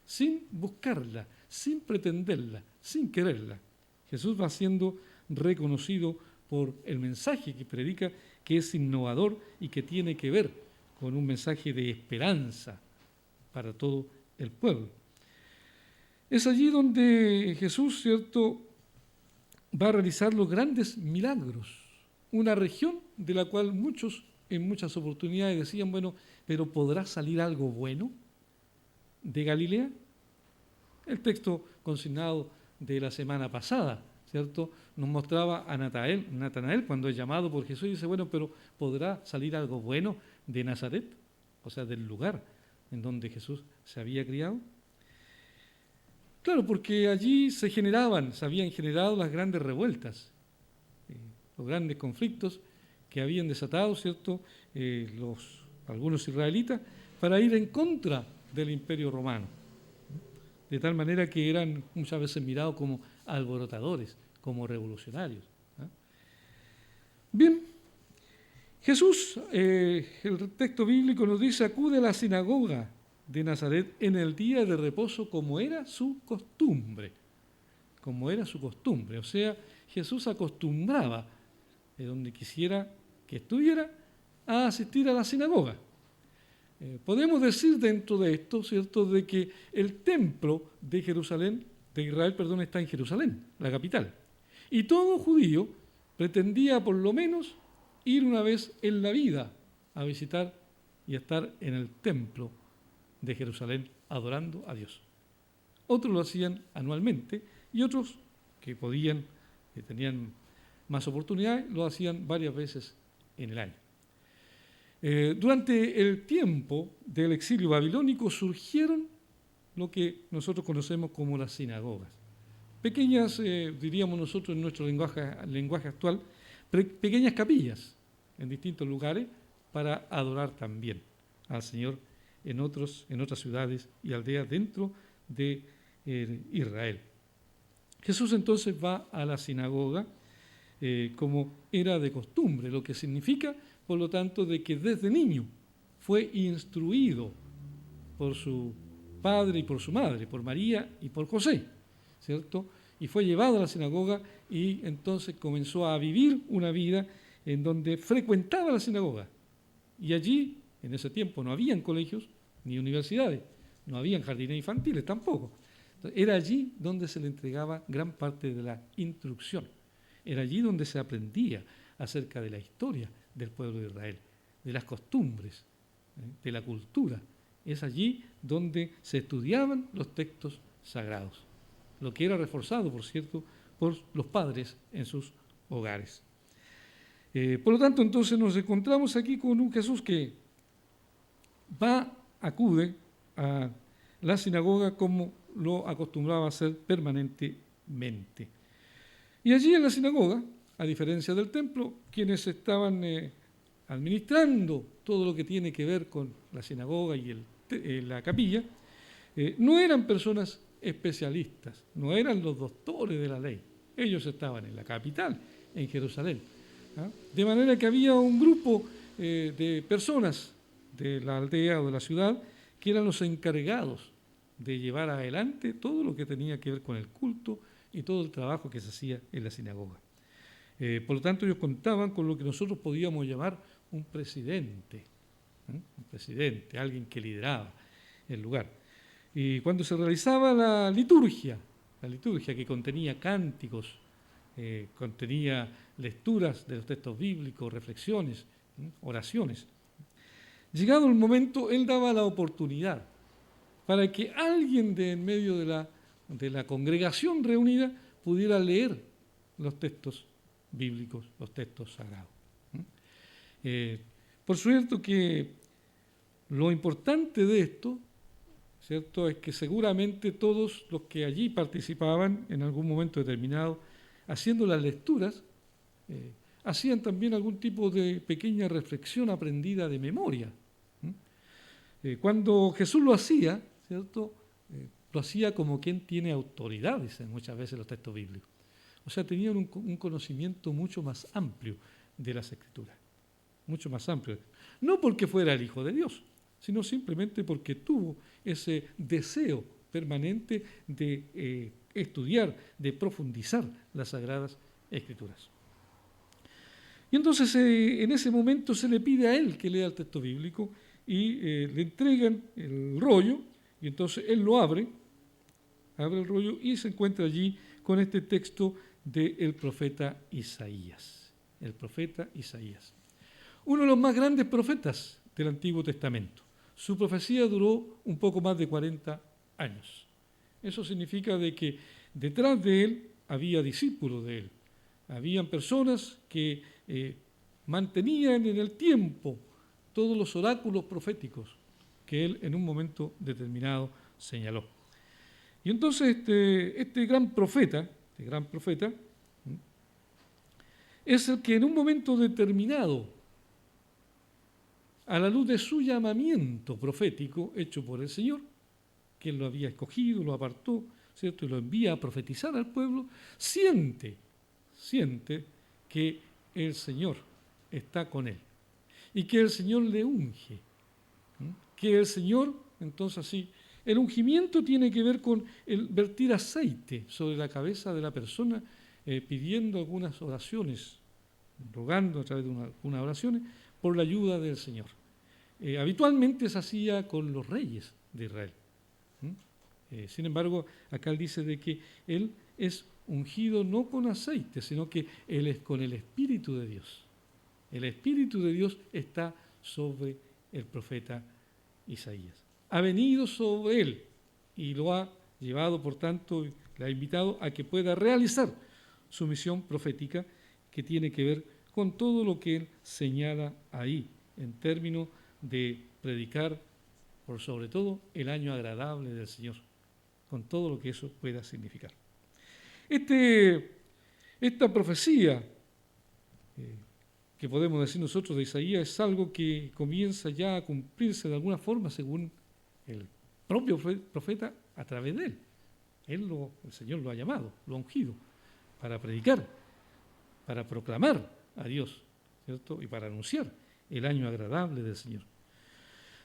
Speaker 4: sin buscarla, sin pretenderla, sin quererla. Jesús va siendo reconocido por el mensaje que predica, que es innovador y que tiene que ver con un mensaje de esperanza para todo el pueblo. Es allí donde Jesús, ¿cierto?, va a realizar los grandes milagros. Una región de la cual muchos en muchas oportunidades decían, bueno, pero ¿podrá salir algo bueno de Galilea? El texto consignado de la semana pasada, ¿cierto?, nos mostraba a Natanael cuando es llamado por Jesús y dice, bueno, pero ¿podrá salir algo bueno de Nazaret? O sea, del lugar en donde Jesús se había criado. Claro, porque allí se habían generado las grandes revueltas, los grandes conflictos que habían desatado, ¿cierto?, algunos israelitas para ir en contra del Imperio Romano, de tal manera que eran muchas veces mirados como alborotadores, como revolucionarios. Bien, Jesús, el texto bíblico nos dice, acude a la sinagoga de Nazaret en el día de reposo como era su costumbre. Como era su costumbre. O sea, Jesús acostumbraba, de donde quisiera que estuviera, a asistir a la sinagoga. Podemos decir dentro de esto, ¿cierto?, de que el templo de Jerusalén, de Israel, perdón, está en Jerusalén, la capital. Y todo judío pretendía por lo menos ir una vez en la vida a visitar y a estar en el templo de Jerusalén adorando a Dios. Otros lo hacían anualmente y otros que podían, que tenían más oportunidades, lo hacían varias veces en el año. Durante el tiempo del exilio babilónico surgieron lo que nosotros conocemos como las sinagogas. Pequeñas, diríamos nosotros en nuestro lenguaje actual, pequeñas capillas en distintos lugares para adorar también al Señor en otras ciudades y aldeas dentro de Israel. Jesús entonces va a la sinagoga como era de costumbre, lo que significa, por lo tanto, de que desde niño fue instruido por su padre y por su madre, por María y por José, ¿cierto? Y fue llevado a la sinagoga y entonces comenzó a vivir una vida en donde frecuentaba la sinagoga. Y allí, en ese tiempo, no habían colegios ni universidades, no habían jardines infantiles tampoco. Entonces, era allí donde se le entregaba gran parte de la instrucción. Era allí donde se aprendía acerca de la historia del pueblo de Israel, de las costumbres, de la cultura. Es allí donde se estudiaban los textos sagrados, lo que era reforzado, por cierto, por los padres en sus hogares. Por lo tanto, entonces nos encontramos aquí con un Jesús que acude a la sinagoga como lo acostumbraba a hacer permanentemente. Y allí en la sinagoga, a diferencia del templo, quienes estaban administrando todo lo que tiene que ver con la sinagoga y la capilla, no eran personas especialistas, no eran los doctores de la ley. Ellos estaban en la capital, en Jerusalén. De manera que había un grupo de personas de la aldea o de la ciudad que eran los encargados de llevar adelante todo lo que tenía que ver con el culto y todo el trabajo que se hacía en la sinagoga. Por lo tanto, ellos contaban con lo que nosotros podíamos llamar un presidente, alguien que lideraba el lugar. Y cuando se realizaba la liturgia que contenía cánticos, contenía lecturas de los textos bíblicos, reflexiones, oraciones, llegado el momento, él daba la oportunidad para que alguien de en medio de la congregación reunida pudiera leer los textos bíblicos, los textos sagrados. Por cierto que lo importante de esto, ¿cierto?, es que seguramente todos los que allí participaban en algún momento determinado, haciendo las lecturas, hacían también algún tipo de pequeña reflexión aprendida de memoria. Cuando Jesús lo hacía, ¿cierto?, lo hacía como quien tiene autoridad, dicen muchas veces los textos bíblicos. O sea, tenían un conocimiento mucho más amplio de las Escrituras, mucho más amplio. No porque fuera el Hijo de Dios, sino simplemente porque tuvo ese deseo permanente de estudiar, de profundizar las Sagradas Escrituras. Y entonces en ese momento se le pide a él que lea el texto bíblico y le entregan el rollo, y entonces él lo abre el rollo y se encuentra allí con este texto del profeta Isaías. El profeta Isaías. Uno de los más grandes profetas del Antiguo Testamento. Su profecía duró un poco más de 40 años. Eso significa de que detrás de él había discípulos de él. Habían personas que mantenían en el tiempo todos los oráculos proféticos que él en un momento determinado señaló. Y entonces este gran profeta es el que en un momento determinado, a la luz de su llamamiento profético hecho por el Señor, que él lo había escogido, lo apartó, ¿cierto?, y lo envía a profetizar al pueblo, siente que el Señor está con él y que el Señor le unge, que el Señor entonces así, el ungimiento tiene que ver con el vertir aceite sobre la cabeza de la persona, pidiendo algunas oraciones, rogando a través de unas oraciones por la ayuda del Señor. Habitualmente se hacía con los reyes de Israel. Sin embargo, acá él dice de que él es ungido no con aceite, sino que él es con el Espíritu de Dios. El Espíritu de Dios está sobre el profeta Isaías. Ha venido sobre él y lo ha llevado, por tanto, le ha invitado a que pueda realizar su misión profética, que tiene que ver con todo lo que él señala ahí, en términos de predicar, por sobre todo, el año agradable del Señor, con todo lo que eso pueda significar. Esta profecía, que podemos decir nosotros de Isaías, es algo que comienza ya a cumplirse de alguna forma según el propio profeta a través de él. El Señor lo ha llamado, lo ha ungido para predicar, para proclamar a Dios, ¿cierto? Y para anunciar el año agradable del Señor.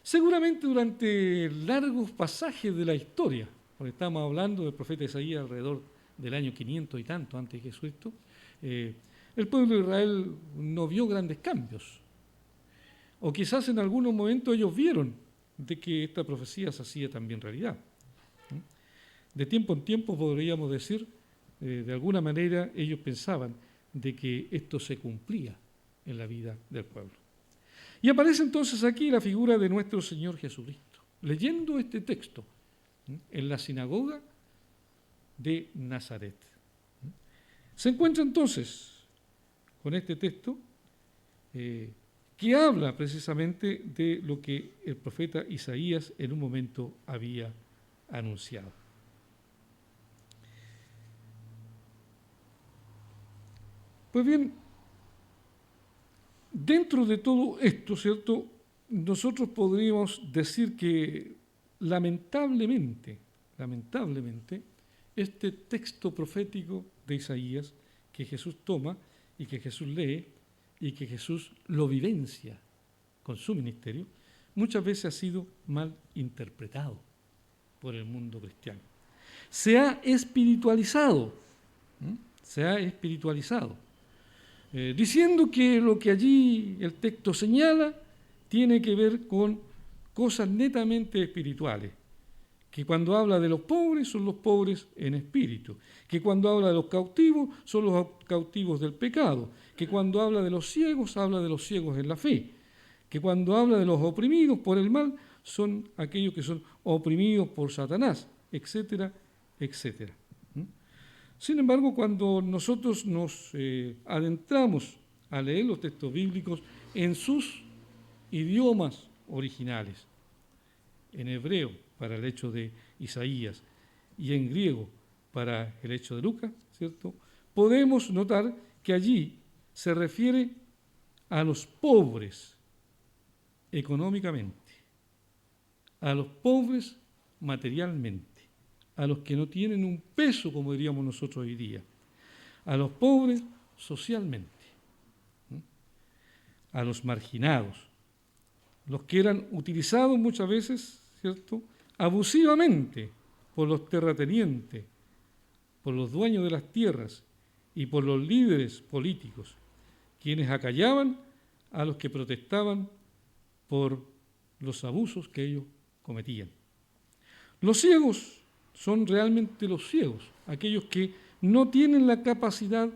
Speaker 4: Seguramente durante largos pasajes de la historia, porque estamos hablando del profeta Isaías alrededor del año 500 y tanto antes de Jesucristo, el pueblo de Israel no vio grandes cambios. O quizás en algunos momentos ellos vieron de que esta profecía se hacía también realidad. De tiempo en tiempo podríamos decir, de alguna manera ellos pensaban de que esto se cumplía en la vida del pueblo. Y aparece entonces aquí la figura de nuestro Señor Jesucristo, leyendo este texto en la sinagoga de Nazaret. Se encuentra entonces con este texto que habla precisamente de lo que el profeta Isaías en un momento había anunciado. Pues bien, dentro de todo esto, ¿cierto?, nosotros podríamos decir que lamentablemente, este texto profético de Isaías que Jesús toma y que Jesús lee y que Jesús lo vivencia con su ministerio, muchas veces ha sido mal interpretado por el mundo cristiano. Se ha espiritualizado, diciendo que lo que allí el texto señala tiene que ver con cosas netamente espirituales, que cuando habla de los pobres son los pobres en espíritu, que cuando habla de los cautivos son los cautivos del pecado, que cuando habla de los ciegos habla de los ciegos en la fe, que cuando habla de los oprimidos por el mal son aquellos que son oprimidos por Satanás, etcétera, etcétera. Sin embargo, cuando nosotros nos adentramos a leer los textos bíblicos en sus idiomas originales, en hebreo para el hecho de Isaías y en griego para el hecho de Lucas, ¿cierto?, podemos notar que allí se refiere a los pobres económicamente, a los pobres materialmente, a los que no tienen un peso, como diríamos nosotros hoy día, a los pobres socialmente, a los marginados, los que eran utilizados muchas veces, ¿cierto?, abusivamente por los terratenientes, por los dueños de las tierras y por los líderes políticos, quienes acallaban a los que protestaban por los abusos que ellos cometían. Los ciegos son realmente los ciegos, aquellos que no tienen la capacidad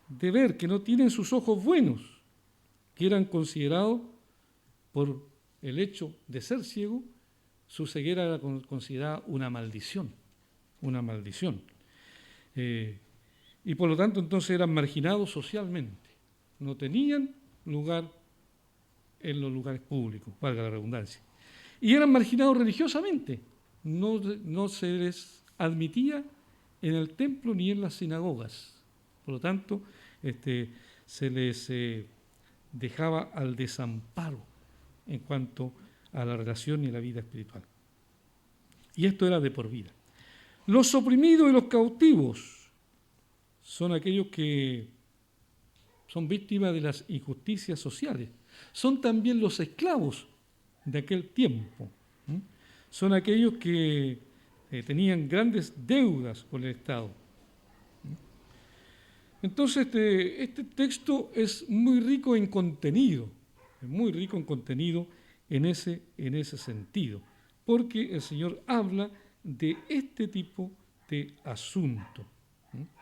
Speaker 4: de ver, que no tienen sus ojos buenos, que eran considerados por el hecho de ser ciego, su ceguera era considerada una maldición, y por lo tanto entonces eran marginados socialmente, no tenían lugar en los lugares públicos, valga la redundancia, y eran marginados religiosamente, no se les admitía en el templo ni en las sinagogas, por lo tanto se les dejaba al desamparo en cuanto a la relación y la vida espiritual. Y esto era de por vida. Los oprimidos y los cautivos son aquellos que son víctimas de las injusticias sociales. Son también los esclavos de aquel tiempo. son aquellos que tenían grandes deudas con el Estado. Entonces, este texto es muy rico en contenido, en ese sentido, porque el Señor habla de este tipo de asunto.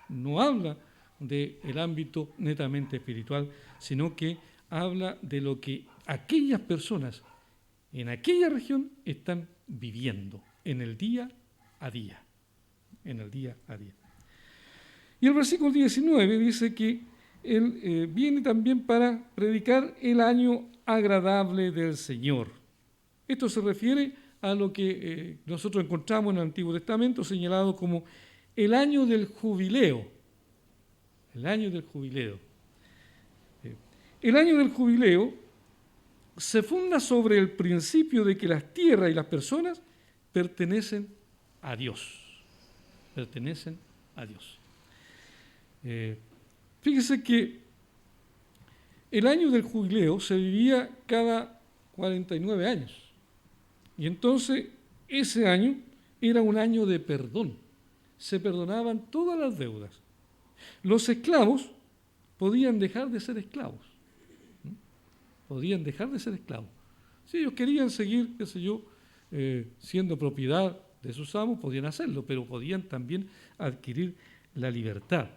Speaker 4: No habla del ámbito netamente espiritual, sino que habla de lo que aquellas personas en aquella región están viviendo en el día a día. Y el versículo 19 dice que él viene también para predicar el año agradable del Señor. Esto se refiere a lo que nosotros encontramos en el Antiguo Testamento señalado como el año del jubileo. El año del jubileo. El año del jubileo se funda sobre el principio de que las tierras y las personas pertenecen a Dios. Pertenecen a Dios. Fíjese que el año del jubileo se vivía cada 49 años. Y entonces ese año era un año de perdón. Se perdonaban todas las deudas. Los esclavos podían dejar de ser esclavos. Podían dejar de ser esclavos. Si ellos querían seguir, siendo propiedad de sus amos, podían hacerlo, pero podían también adquirir la libertad.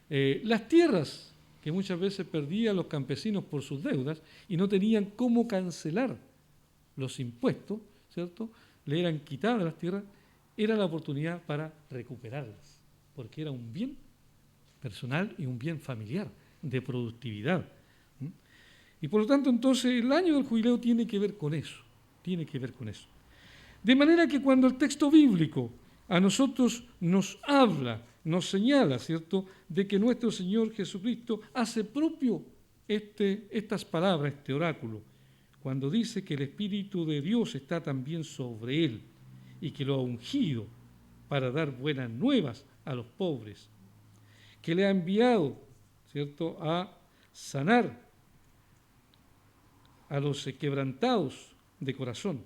Speaker 4: Las tierras que muchas veces perdían los campesinos por sus deudas y no tenían cómo cancelar los impuestos, ¿cierto? Le eran quitadas las tierras, era la oportunidad para recuperarlas, porque era un bien personal y un bien familiar, de productividad. Y por lo tanto, entonces, el año del jubileo tiene que ver con eso, De manera que cuando el texto bíblico a nosotros nos habla, nos señala, ¿cierto?, de que nuestro Señor Jesucristo hace propio estas palabras, este oráculo, cuando dice que el Espíritu de Dios está también sobre Él y que lo ha ungido para dar buenas nuevas a los pobres, que le ha enviado, ¿cierto?, a sanar a los quebrantados de corazón,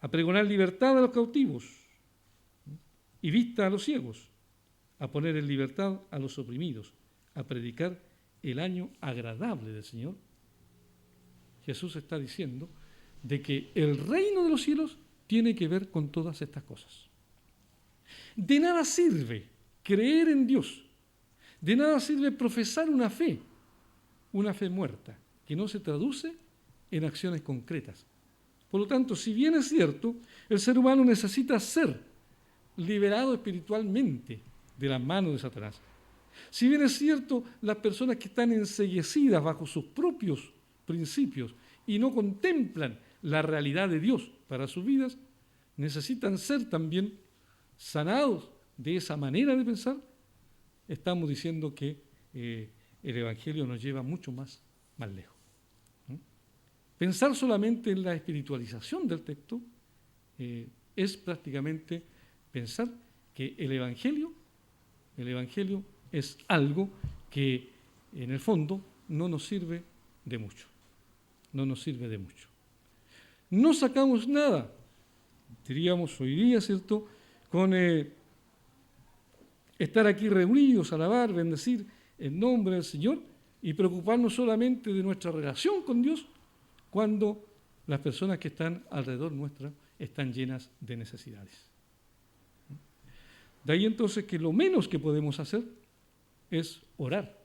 Speaker 4: a pregonar libertad a los cautivos y vista a los ciegos, a poner en libertad a los oprimidos, a predicar el año agradable del Señor. Jesús está diciendo de que el reino de los cielos tiene que ver con todas estas cosas. De nada sirve creer en Dios, de nada sirve profesar una fe muerta, que no se traduce en acciones concretas. Por lo tanto, si bien es cierto, el ser humano necesita ser liberado espiritualmente de las manos de Satanás. Si bien es cierto, las personas que están enceguecidas bajo sus propios principios y no contemplan la realidad de Dios para sus vidas, necesitan ser también sanados de esa manera de pensar. Estamos diciendo que el Evangelio nos lleva mucho más lejos. Pensar solamente en la espiritualización del texto es prácticamente pensar que el Evangelio es algo que en el fondo no nos sirve de mucho. No sacamos nada, diríamos hoy día, ¿cierto?, con estar aquí reunidos, alabar, bendecir el nombre del Señor y preocuparnos solamente de nuestra relación con Dios cuando las personas que están alrededor nuestra están llenas de necesidades. De ahí entonces que lo menos que podemos hacer es orar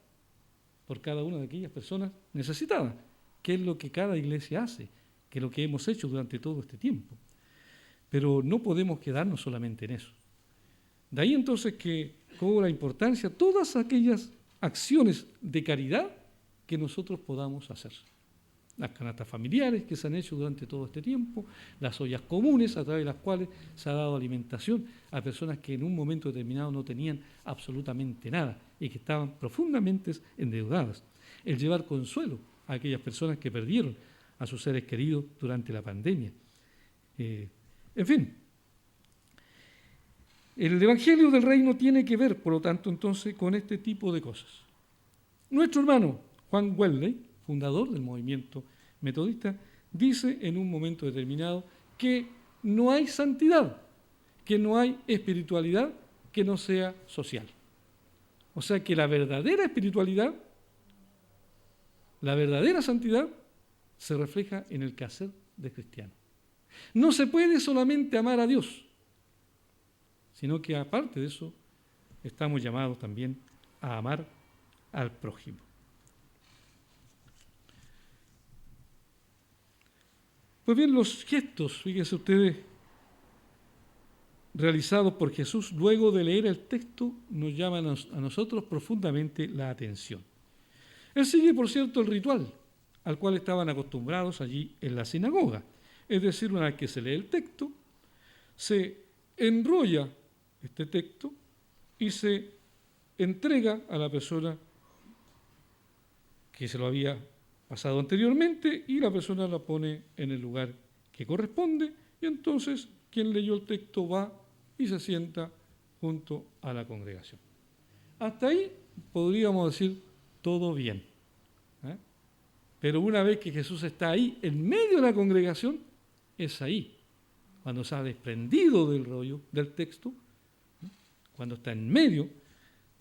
Speaker 4: por cada una de aquellas personas necesitadas, que es lo que cada iglesia hace, que es lo que hemos hecho durante todo este tiempo. Pero no podemos quedarnos solamente en eso. De ahí entonces que cobra importancia todas aquellas acciones de caridad que nosotros podamos hacer. Las canastas familiares que se han hecho durante todo este tiempo, las ollas comunes a través de las cuales se ha dado alimentación a personas que en un momento determinado no tenían absolutamente nada y que estaban profundamente endeudadas. El llevar consuelo a aquellas personas que perdieron a sus seres queridos durante la pandemia. En fin, el Evangelio del Reino tiene que ver, por lo tanto, entonces, con este tipo de cosas. Nuestro hermano Juan Wesley, fundador del movimiento metodista, dice en un momento determinado que no hay santidad, que no hay espiritualidad que no sea social. O sea que la verdadera espiritualidad, la verdadera santidad, se refleja en el quehacer del cristiano. No se puede solamente amar a Dios, sino que aparte de eso, estamos llamados también a amar al prójimo. Pues bien, los gestos, fíjense ustedes, realizados por Jesús luego de leer el texto, nos llaman a nosotros profundamente la atención. Él sigue, por cierto, el ritual al cual estaban acostumbrados allí en la sinagoga. Es decir, una vez que se lee el texto, se enrolla este texto y se entrega a la persona que se lo había pasado anteriormente y la persona la pone en el lugar que corresponde y entonces quien leyó el texto va y se sienta junto a la congregación. Hasta ahí podríamos decir todo bien. Pero una vez que Jesús está ahí, en medio de la congregación, es ahí, cuando se ha desprendido del rollo, del texto, cuando está en medio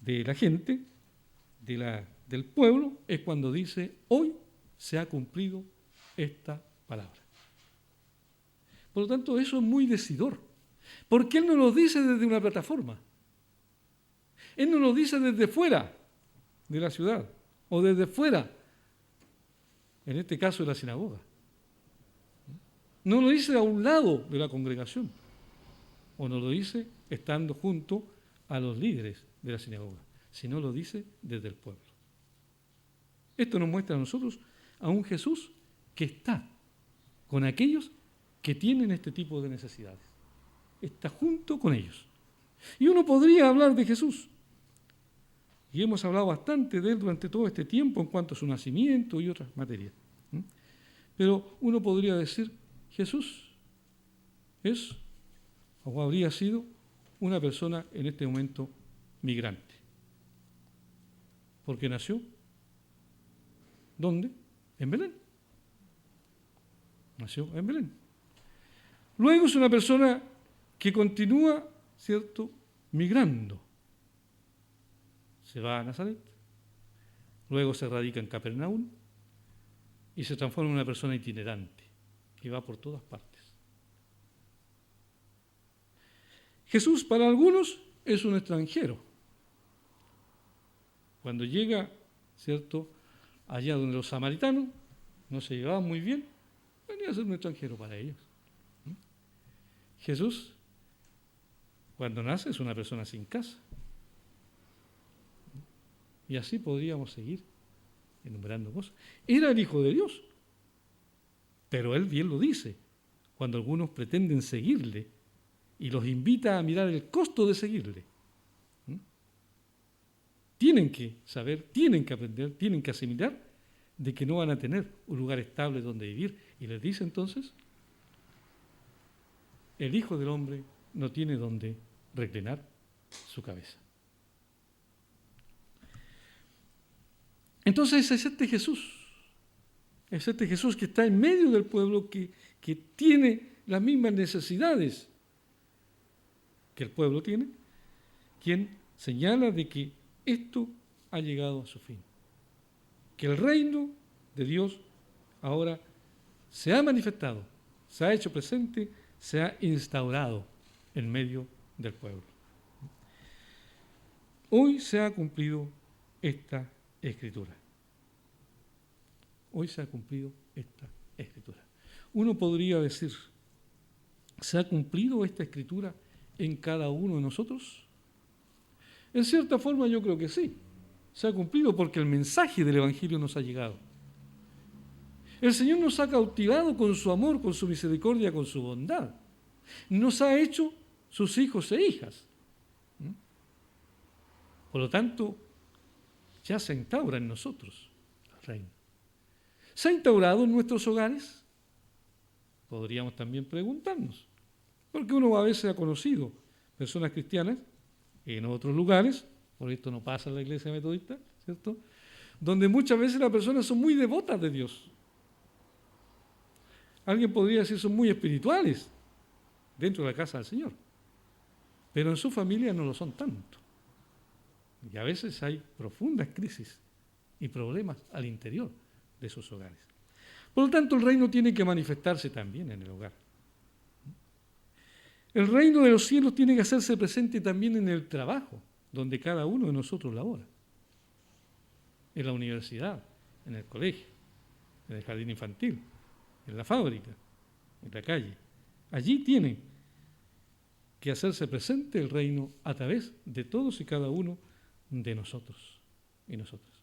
Speaker 4: de la gente, del pueblo, es cuando dice, hoy se ha cumplido esta palabra. Por lo tanto, eso es muy decidor, porque Él no lo dice desde una plataforma. Él no lo dice desde fuera de la ciudad, o desde fuera, en este caso de la sinagoga. No lo dice a un lado de la congregación, o no lo dice estando junto a los líderes de la sinagoga, sino lo dice desde el pueblo. Esto nos muestra a nosotros a un Jesús que está con aquellos que tienen este tipo de necesidades. Está junto con ellos. Y uno podría hablar de Jesús, y hemos hablado bastante de Él durante todo este tiempo en cuanto a su nacimiento y otras materias. Pero uno podría decir, Jesús es o habría sido una persona en este momento migrante. Porque nació, ¿dónde? En Belén. Nació en Belén. Luego es una persona que continúa, ¿cierto?, migrando. Se va a Nazaret, luego se radica en Capernaum y se transforma en una persona itinerante que va por todas partes. Jesús para algunos es un extranjero. Cuando llega, ¿cierto?, allá donde los samaritanos no se llevaban muy bien, venía a ser un extranjero para ellos. Jesús, cuando nace, es una persona sin casa. Y así podríamos seguir enumerando cosas. Era el Hijo de Dios, pero Él bien lo dice, cuando algunos pretenden seguirle y los invita a mirar el costo de seguirle. Tienen que saber, tienen que aprender, tienen que asimilar de que no van a tener un lugar estable donde vivir. Y les dice entonces, el Hijo del Hombre no tiene donde reclinar su cabeza. Entonces es este Jesús que está en medio del pueblo, que tiene las mismas necesidades que el pueblo tiene, quien señala de que esto ha llegado a su fin, que el reino de Dios ahora se ha manifestado, se ha hecho presente, se ha instaurado en medio del pueblo. Hoy se ha cumplido esta Escritura. Hoy se ha cumplido esta Escritura. Uno podría decir, ¿se ha cumplido esta Escritura en cada uno de nosotros? En cierta forma yo creo que sí, se ha cumplido porque el mensaje del Evangelio nos ha llegado. El Señor nos ha cautivado con su amor, con su misericordia, con su bondad. Nos ha hecho sus hijos e hijas. Por lo tanto, ya se instaura en nosotros el reino. ¿Se ha instaurado en nuestros hogares? Podríamos también preguntarnos, porque uno a veces ha conocido personas cristianas en otros lugares, por esto no pasa en la iglesia metodista, ¿cierto?, donde muchas veces las personas son muy devotas de Dios. Alguien podría decir son muy espirituales, dentro de la casa del Señor, pero en su familia no lo son tanto. Y a veces hay profundas crisis y problemas al interior de sus hogares. Por lo tanto, el reino tiene que manifestarse también en el hogar. El reino de los cielos tiene que hacerse presente también en el trabajo, donde cada uno de nosotros labora. En la universidad, en el colegio, en el jardín infantil, en la fábrica, en la calle. Allí tiene que hacerse presente el reino a través de todos y cada uno de nosotros y nosotras.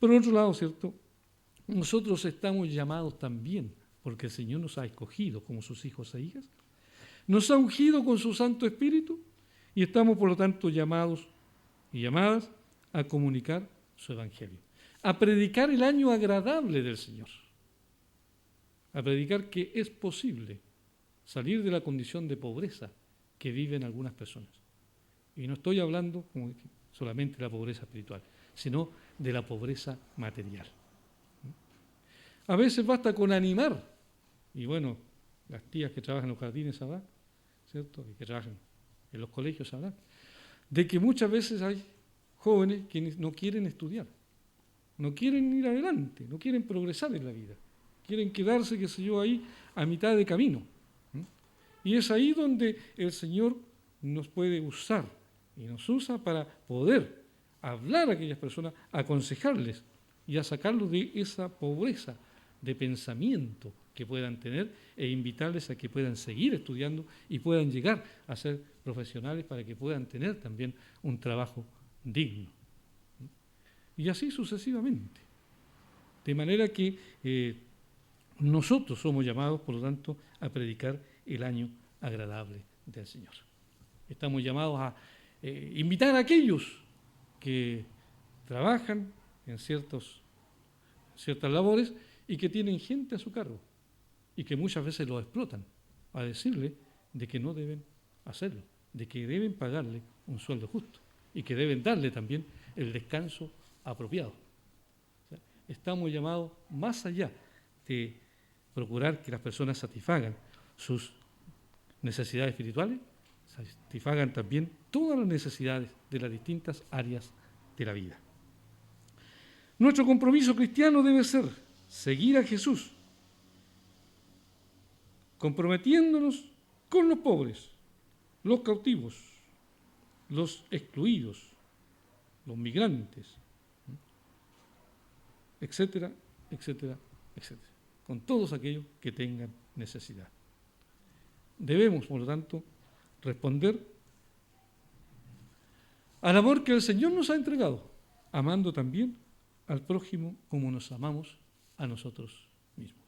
Speaker 4: Por otro lado, ¿cierto? Nosotros estamos llamados también, porque el Señor nos ha escogido como sus hijos e hijas, nos ha ungido con su Santo Espíritu y estamos, por lo tanto, llamados y llamadas a comunicar su Evangelio, a predicar el año agradable del Señor, a predicar que es posible salir de la condición de pobreza que viven algunas personas. Y no estoy hablando como solamente de la pobreza espiritual, sino de la pobreza material. A veces basta con animar, y bueno, las tías que trabajan en los jardines sabrán, ¿cierto? Y que trabajan en los colegios sabrán, de que muchas veces hay jóvenes que no quieren estudiar, no quieren ir adelante, no quieren progresar en la vida, quieren quedarse, qué sé yo, ahí a mitad de camino. Y es ahí donde el Señor nos puede usar y nos usa para poder hablar a aquellas personas, aconsejarles y a sacarlos de esa pobreza de pensamiento que puedan tener e invitarles a que puedan seguir estudiando y puedan llegar a ser profesionales para que puedan tener también un trabajo digno. Y así sucesivamente. De manera que nosotros somos llamados, por lo tanto, a predicar el año agradable del Señor. Estamos llamados a invitar a aquellos que trabajan en ciertas labores y que tienen gente a su cargo y que muchas veces los explotan, a decirle de que no deben hacerlo, de que deben pagarle un sueldo justo y que deben darle también el descanso apropiado. O sea, estamos llamados más allá de procurar que las personas satisfagan sus necesidades espirituales, satisfagan también todas las necesidades de las distintas áreas de la vida. Nuestro compromiso cristiano debe ser seguir a Jesús, comprometiéndonos con los pobres, los cautivos, los excluidos, los migrantes, etcétera, etcétera, etcétera, con todos aquellos que tengan necesidad. Debemos, por lo tanto, responder al amor que el Señor nos ha entregado, amando también al prójimo como nos amamos a nosotros mismos.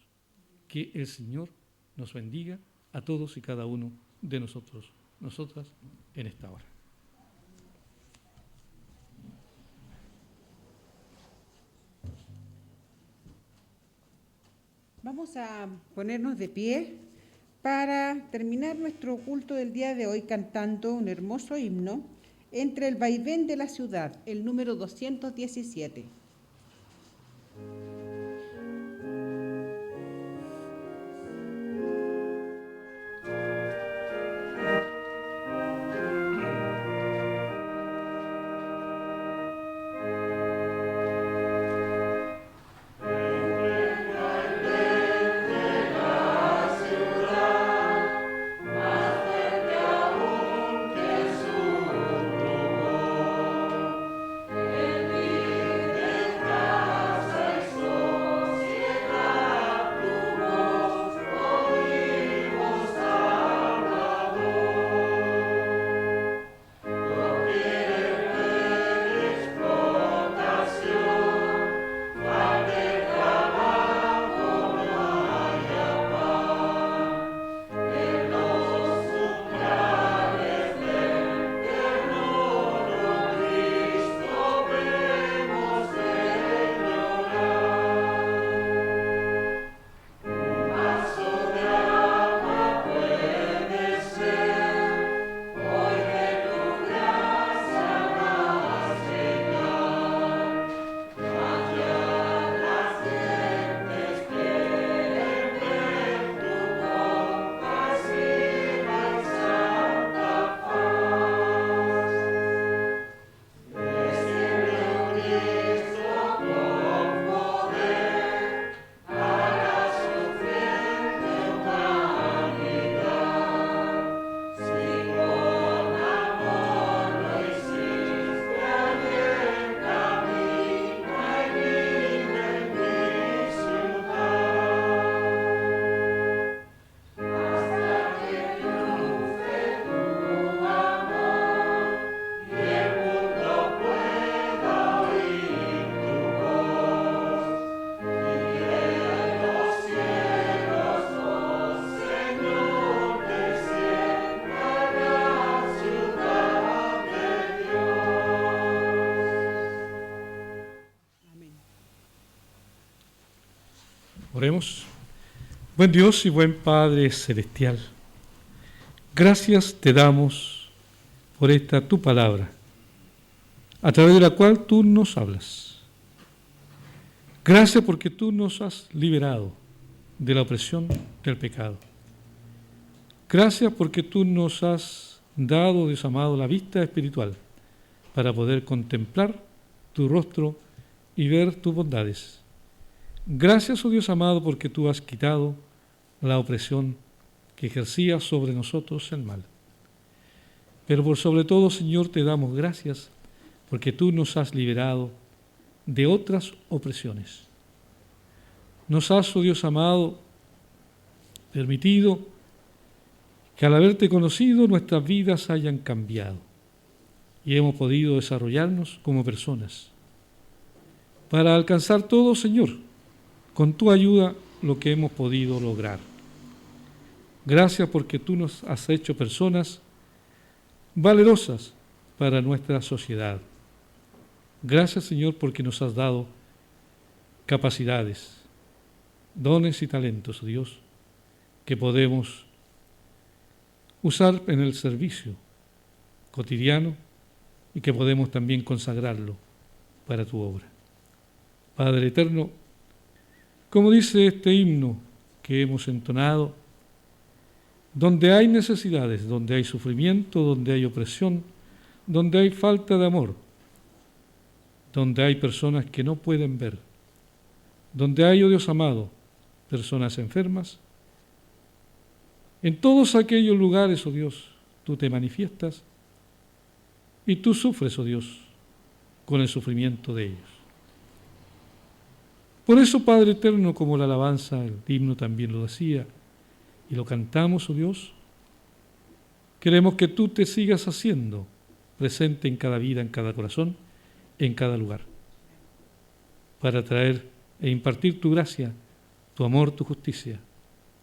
Speaker 4: Que el Señor nos bendiga a todos y cada uno de nosotros, nosotras, en esta hora.
Speaker 1: Vamos a ponernos de pie para terminar nuestro culto del día de hoy cantando un hermoso himno, Entre el vaivén de la ciudad, el número 217.
Speaker 7: El
Speaker 4: Oremos. Buen Dios y buen Padre Celestial, gracias te damos por esta tu palabra, a través de la cual tú nos hablas. Gracias porque tú nos has liberado de la opresión del pecado. Gracias porque tú nos has dado, Dios amado, la vista espiritual para poder contemplar tu rostro y ver tus bondades. Gracias, oh Dios amado, porque tú has quitado la opresión que ejercía sobre nosotros el mal. Pero por sobre todo, Señor, te damos gracias porque tú nos has liberado de otras opresiones. Nos has, oh Dios amado, permitido que al haberte conocido nuestras vidas hayan cambiado y hemos podido desarrollarnos como personas para alcanzar todo, Señor, con tu ayuda lo que hemos podido lograr. Gracias porque tú nos has hecho personas valerosas para nuestra sociedad. Gracias, Señor, porque nos has dado capacidades, dones y talentos, oh Dios, que podemos usar en el servicio cotidiano y que podemos también consagrarlo para tu obra. Padre eterno, como dice este himno que hemos entonado, donde hay necesidades, donde hay sufrimiento, donde hay opresión, donde hay falta de amor, donde hay personas que no pueden ver, donde hay, oh Dios amado, personas enfermas, en todos aquellos lugares, oh Dios, tú te manifiestas y tú sufres, oh Dios, con el sufrimiento de ellos. Por eso, Padre eterno, como la alabanza, el himno también lo decía, y lo cantamos, oh Dios, queremos que tú te sigas haciendo presente en cada vida, en cada corazón, en cada lugar, para traer e impartir tu gracia, tu amor, tu justicia,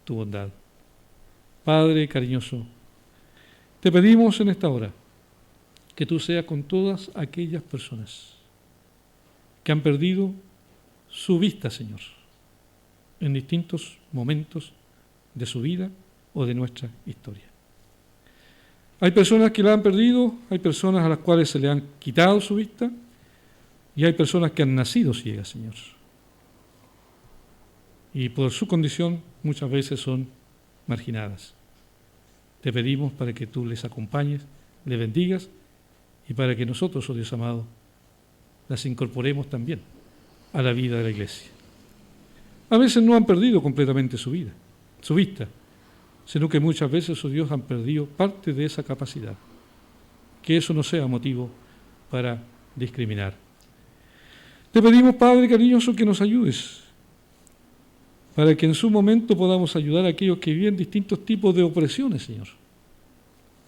Speaker 4: tu bondad. Padre cariñoso, te pedimos en esta hora que tú seas con todas aquellas personas que han perdido su vista, Señor, en distintos momentos de su vida o de nuestra historia. Hay personas que la han perdido, hay personas a las cuales se le han quitado su vista y hay personas que han nacido ciegas, Señor. Y por su condición muchas veces son marginadas. Te pedimos para que tú les acompañes, les bendigas y para que nosotros, oh Dios amado, las incorporemos también a la vida de la Iglesia. A veces no han perdido completamente su vida, su vista, sino que muchas veces, oh Dios, han perdido parte de esa capacidad. Que eso no sea motivo para discriminar. Te pedimos, Padre cariñoso, que nos ayudes para que en su momento podamos ayudar a aquellos que viven distintos tipos de opresiones, Señor.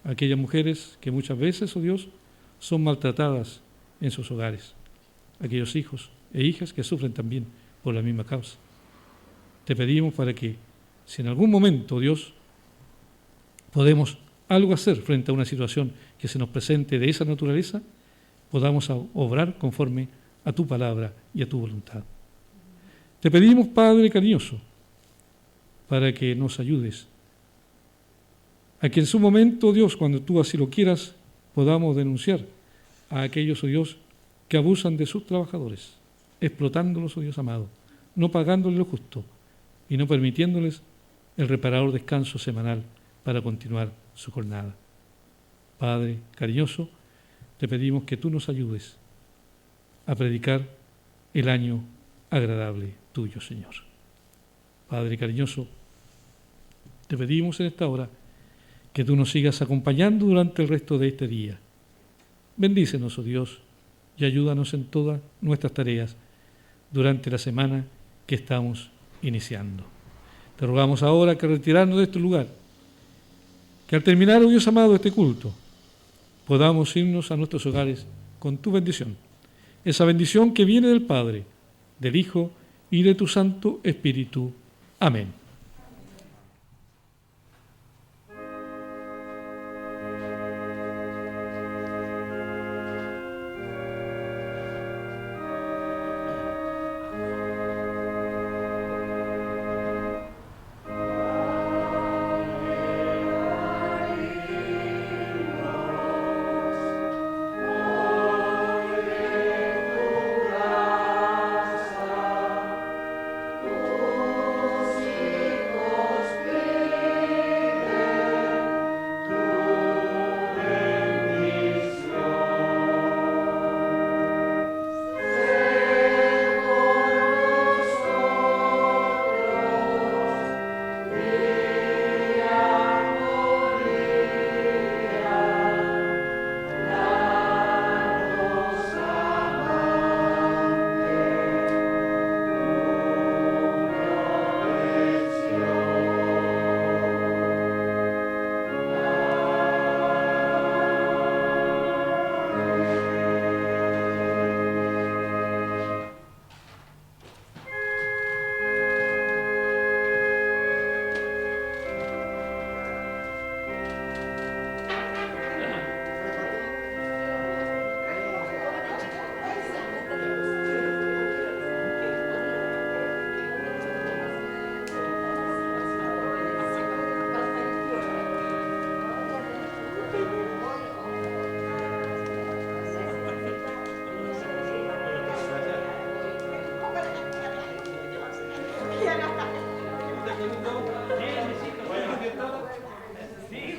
Speaker 4: Aquellas mujeres que muchas veces, oh Dios, son maltratadas en sus hogares. Aquellos hijos e hijas que sufren también por la misma causa. Te pedimos para que, si en algún momento, Dios, podemos algo hacer frente a una situación que se nos presente de esa naturaleza, podamos obrar conforme a tu palabra y a tu voluntad. Te pedimos, Padre cariñoso, para que nos ayudes a que en su momento, Dios, cuando tú así lo quieras, podamos denunciar a aquellos, oh Dios, que abusan de sus trabajadores, explotándolos, oh Dios amado, no pagándoles lo justo y no permitiéndoles el reparador descanso semanal para continuar su jornada. Padre cariñoso, te pedimos que tú nos ayudes a predicar el año agradable tuyo, Señor. Padre cariñoso, te pedimos en esta hora que tú nos sigas acompañando durante el resto de este día. Bendícenos, oh Dios, y ayúdanos en todas nuestras tareas durante la semana que estamos iniciando. Te rogamos ahora que retirarnos de este lugar, que al terminar, oh Dios amado, este culto, podamos irnos a nuestros hogares con tu bendición, esa bendición que viene del Padre, del Hijo y de tu Santo Espíritu. Amén.
Speaker 5: Sí,